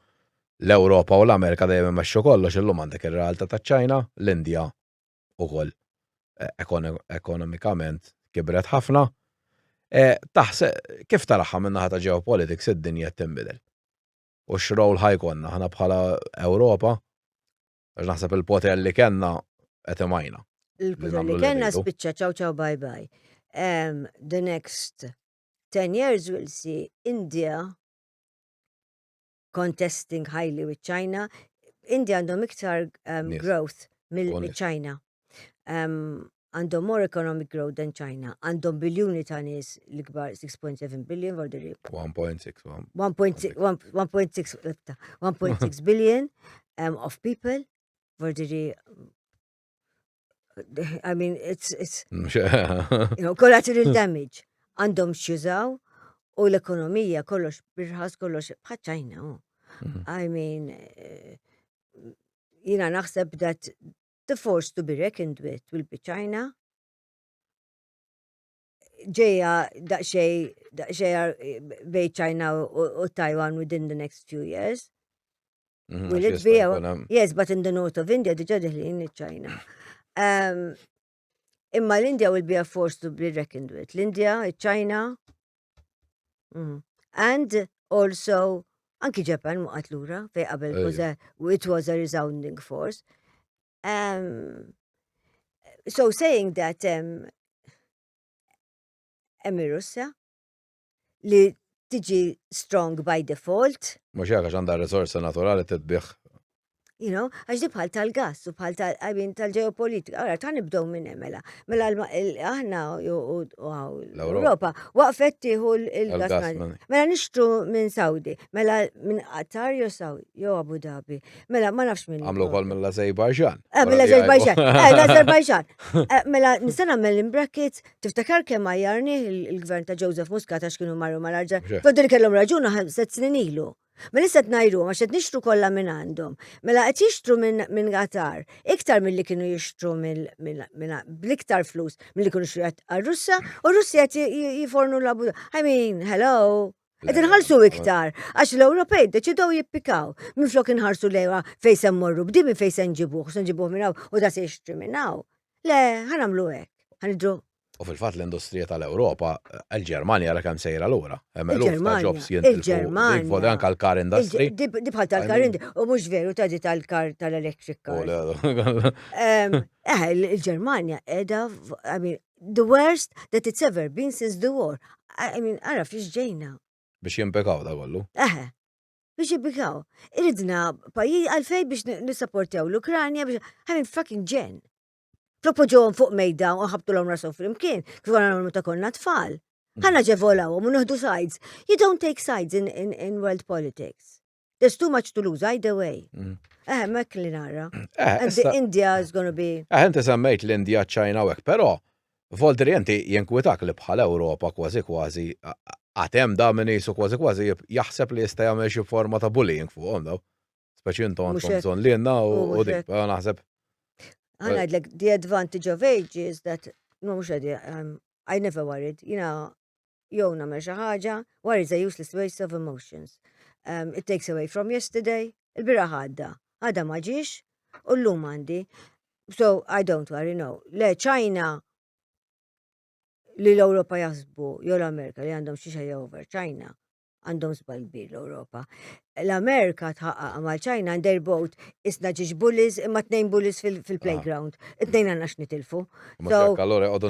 l-Ewropa u l-Amerika dejjem imexxu kollox illum għandek ir-realtà taċ-Ċina, l-Indja ukoll ekonomikament kibret ħafna. Taħseb kif taraħħa minn naħa ta' geopolitics id-dinja tinbidel? U x'rowl ħajkonna aħna bħala Ewropa għax naħseb il-poter li kellna qed imajna. Il-poter li kellna spiċċa ciao bye bye. The next 10 years we'll see India contesting highly with China. India għandhom iktar growth mill-China. Għandhom more economic growth than China. Għandhom biljuni ta' nies li kbar 6.7 billion vordiri. 1.6 billion of people vordiri. I mean, it's collateral damage. Għandhom xużaw u l-ekonomija kollox birħas kollox bħal China. I mean, jina naħseb that the force to be reckoned with will be China. Ġeja daqxej bej China u Taiwan within the next few years. Will it be? Yes, but in the north of India, diġa diħlin China. Imma l-India will be a force to be reckoned with. L-India, China, and also anki Japan muqat lura fej qabel it was a resounding force. So saying that Russia li tiġi strong by default. Mhux hekk għax għandha risorsi naturali titbih Għax di bħal tal-gas u bħal tal-ġeopolitika. Għara, ta' nibdow minn mela. Mela aħna l-Europa waqfet tieħu il-gas. Mela nixtru minn Saudi, mela minn Qatar jew Saudi, jew Abu Dhabi. Mela ma nafx minn. Għamlu kol mill-Azerbajġan. Mill-Azerbajġan. L-Azerbajġan. Mela nistana mill-brackets, tiftakar kemm għajjarni il-gvern ta' Joseph Muscat għax kienu marru mal-arġan. Faddu li kellhom raġuna 7 snin ilu. Mela issa tnajru, ma xed nixtru kollha minn għandhom. Mela qed jixtru minn Qatar, iktar milli kienu jixtru bl-iktar flus milli kienu xru għal-Russa, u Russi qed jifornu l-Abu. I mean, hello. Qed inħallsu iktar, għax l-Ewropej deċidew jippikaw. Minflok inħarsu lejha fejn se mmorru, b'dimi fejn se nġibuh minn hawn u da se jixtri minn hawn. Le, ħanamlu hekk. Ħanidru. U fil-fat l-industrija tal-Ewropa, il-Ġermanja ra kemm sejra lura. Il-Ġermanja. Fodi anka l-car industry. Di bħal tal-car industry. U mhux veru ta' di tal-car tal-electric car. Il-Ġermanja edha, I mean, the worst that it's ever been since the war. I mean, ara fiex ġejna. Biex jimpekaw da kollu. Biex jimpekaw. Iridna pajjiż għalfej biex nisapportaw l-Ukranja biex, I mean, fucking ġen. Propoġawhom fuq mejda u ħabtu l-om rasu fl-imkien, kif għana n-numru ta' konna tfal. ħanna ġevolawhom u nuħdu sides. You don't take sides in world politics. There's too much to lose either way. Mek li nara. And India is going to be... Inti semmejt l-Indija, ċajna u hekk, però Volteri inti jinkwitak li bħala Ewropa kważi għatem da minn jisu kważi jaħseb li jista' jagħmel xi forma ta' bullying fuqhom daw. Speċi intom bżonn li jenna u dik, naħseb. Għana għadlek, the advantage of age is that, I never worried, jowna me xaħġa, worry is a useless waste of emotions. It takes away from yesterday, il-bira għadda maġiex, u l-lum għandi. So, I don't worry, no. Le, China, li l-Europa jasbu, jew l-Amerika li għandhom xiexa over China, għandhom zbal kbir l-Europa. L-Amerika tħaqqa mal China and their boat isna ġiġ bullies imma 2 bullies fil-playground. 2 għanna xnitilfu. Noqodu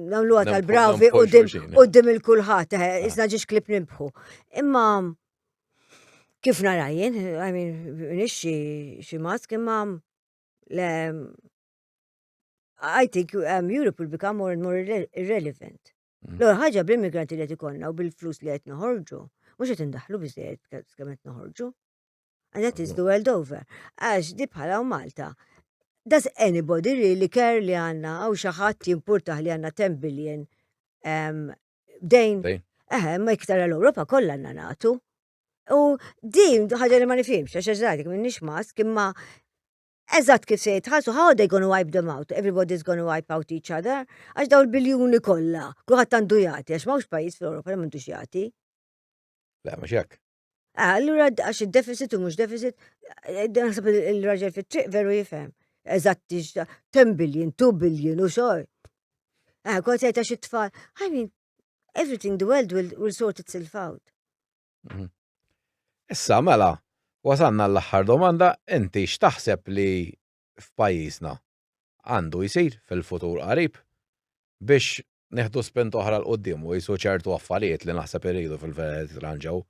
namluwa tal-bravi u dim il-kulħat, isna ġiġ klip nimbħu. Imma kif narajjen, I mean, nix xi mask imma I think Europe will become more and more irrelevant. Ħaġa bl-immigranti li tikonna u bil-flus li qed noħorġu, mhux qed indaħlu biżejjed kemm qed noħorġu. And that is the world over. Għax di bħala u Malta. Does anybody really care li għandna għaw xi ħadd jimpurtaħ li għandna 10 billion dejn? Ma iktar l-Ewropa kollha għandna nagħtu. U din ħaġa li ma nifhimx għax eżatik minnix mask imma eżatt kif se jitħassu, how are they going to wipe them out? Everybody's going to wipe out each other. Għax daw il-biljuni kollha, kulħadd għandu jagħti, għax m'hawnx pajjiż fl-Ewropa li m'għandux jagħti. Le, mhux hekk. Allura għax id-deficit u mhux deficit, naħseb il-raġel fit-triq veru jifhem. Eżatt 10 billion, 2 billion u xor. Kont jgħid għax it-tfal, I mean, everything the world will sort itself out. Issa mela, wasanna l-aħħar domanda, inti x'taħseb li f'pajjiżna għandu jsir fil-futur qarib biex neħdu spent oħra l-qoddim u jisu ċertu affarijiet li naħseb iridu fil-velet ranġaw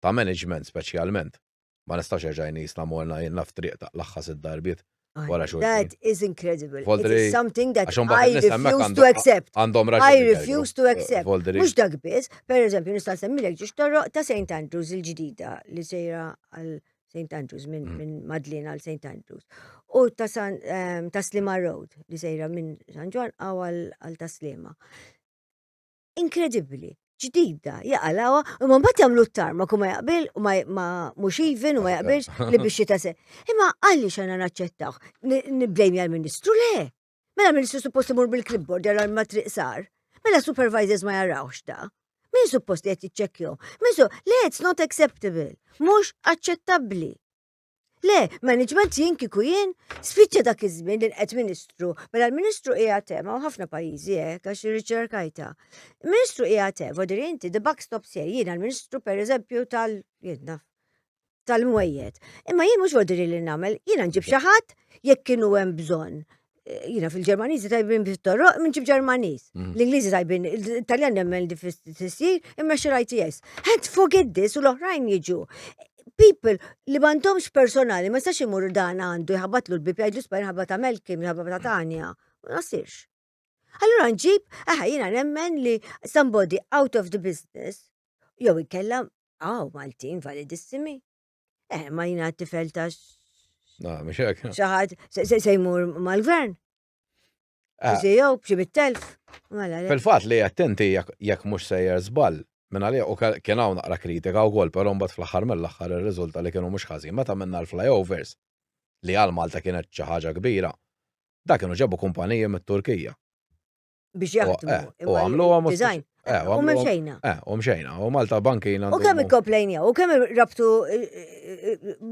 ta' management speċjalment. Ma nistax erġajni jisna morna jenna f'triq ta' l-aħħas id-darbiet. That is incredible. It is something that I refuse to accept. I refuse to accept. Mux dak biss, per eżempju, nista' semmilek ġiex torroq ta' St. Andrews il-ġdida li sejra għal St. Andrews minn Madlina għal St. Andrews. U ta' Slima Road li sejra minn San Ġwan għal ta' Slima. Incredibly. Ġdida, jaqalawa, u ma mbagħad jagħmlu t-tarma kuma jaqbil u ma mhux even u ma jaqbilx li biex jitase. Imma għalli xana naċċettaw, niblejmi għall-Ministru le. Mela l-Ministru suppost imur bil-clipboard jara ma triq sar. Mela supervisors ma jarawx da. Min suppost qed jiċċekkjahom. Minsu, le, it's not acceptable. Mhux aċċettabbli. Le, management jien kiku jien, sfittja dak iż-żmien li qed Ministru, mela l-Ministru qiegħed hemm hawn ħafna pajjiżi hekk għax irriċerkajta. Il-Ministru qiegħed hemm, vodi inti the buck stops here, jiena l-Ministru pereżempju tal-mwejjed. Imma jien mhux vodi li nagħmel, jiena nġib xi ħadd jekk kienu hemm bżonn. Jiena fil-Ġermaniżi tajbin fit-torroq minn ġib Ġermaniż. L-Ingliżi tajbin, l-Italjan jemmel fis-sir imma xi ITS. And forget this u l-oħrajn jiġu. people li m'għandhomx personali, ma jistax imur dan għandu jħabbatlu l-bib jgħidlu spa jħabba ta' Melkim, jħabba ta' Tanja. Ma nasirx. Allura nġib, jiena nemmen li somebody out of the business, jew ikella, Maltin validissimi. Ma jiena t-tifel ta' mhux hekk. xaħat se jmur mal-gvern. Jew b'xi bit-telf. Fil-fatt li attenti jekk mhux sejjer żball minn għalija u kien hawn naqra kritika wkoll, però mbagħad fl-aħħar mill-aħħar ir-riżulta li kienu mhux ħażin. Meta minna l-flyovers li għal Malta kienet xi ħaġa kbira, dak kienu ġabu kumpaniji mit-Turkija. Biex jaħdmu. U għamluha design. U mxejna. U mxejna. U Malta bankina. U kemm ikkomplejnja, u kemm rabtu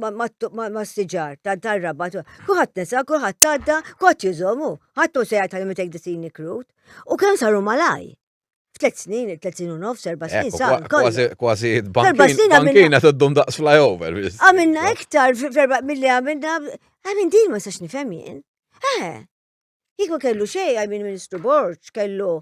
ma' s-siġar tar-rabat. Kuħadd nisa, kuħadd tadda, kuħadd jużomu. Ħadd se jgħid ħalli take the scenic route. U kemm saru malaj. F'3 snin, 3 snin u nofs, 4 snin sar. Kważi bankina tiddum daqs flyover. Għamilna iktar mill-li għamilna, din ma sax nifhem jien. Jek ma kellu xej, Ministru Borġ, kellu,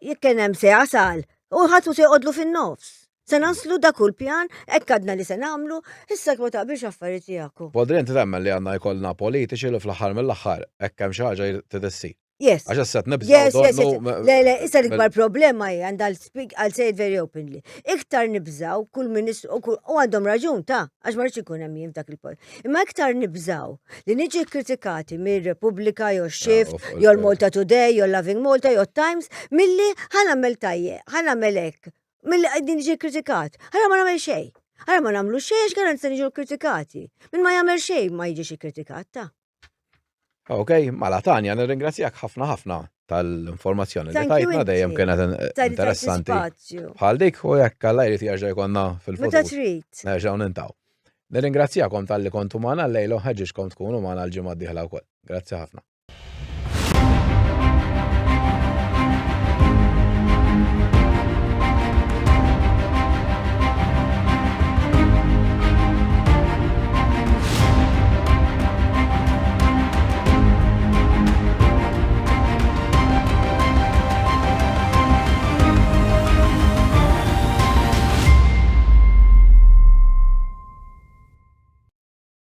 jek kien hemm se jasal, u ħatmu se jqodlu fin-nofs. Se naslu da kull pjan, ekkadna li se nagħmlu, issa ma taqbilx affarijiet tiegħu. Podri inti temmen li għandna jkollna politiċi li fl-aħħar mill-aħħar hekk hemm xi ħaġa tidissi. Yes. Għax issa tnibżgħu. Yes. Le, issa l-ikbar problema hija I'll say it very openly. Iktar nibżaw kull ministru u għandhom raġun għax ma rridx ikun hemm jien dak il-post. Imma iktar nibżaw li niġi kritikati mir-Repubblika jew Shift, jew Malta Today, jew Loving Malta, jew Times, milli ħanamel tajjeb, ħanamel hekk. Milli qegħdin niġi kritikat. Ħara ma nagħmel xejn. Ħara ma nagħmlu xejn għax garanza niġu kritikati. Min ma jagħmel xejn ma jiġix kritikat Ok, mela Tanja, nirringrazzjak ħafna tal-informazzjoni li tajtna dejjem kienet interessanti. Bħal dik u jekk Alla jrid jerġa' jkollna fil-futur. Meta trid. Nerġgħu nintaw. Nirringrazzjakom tal-li kontu magħna llejlu ħeġġixkom tkunu magħna l-ġimgħa d-dieħla wkoll. Grazzi ħafna.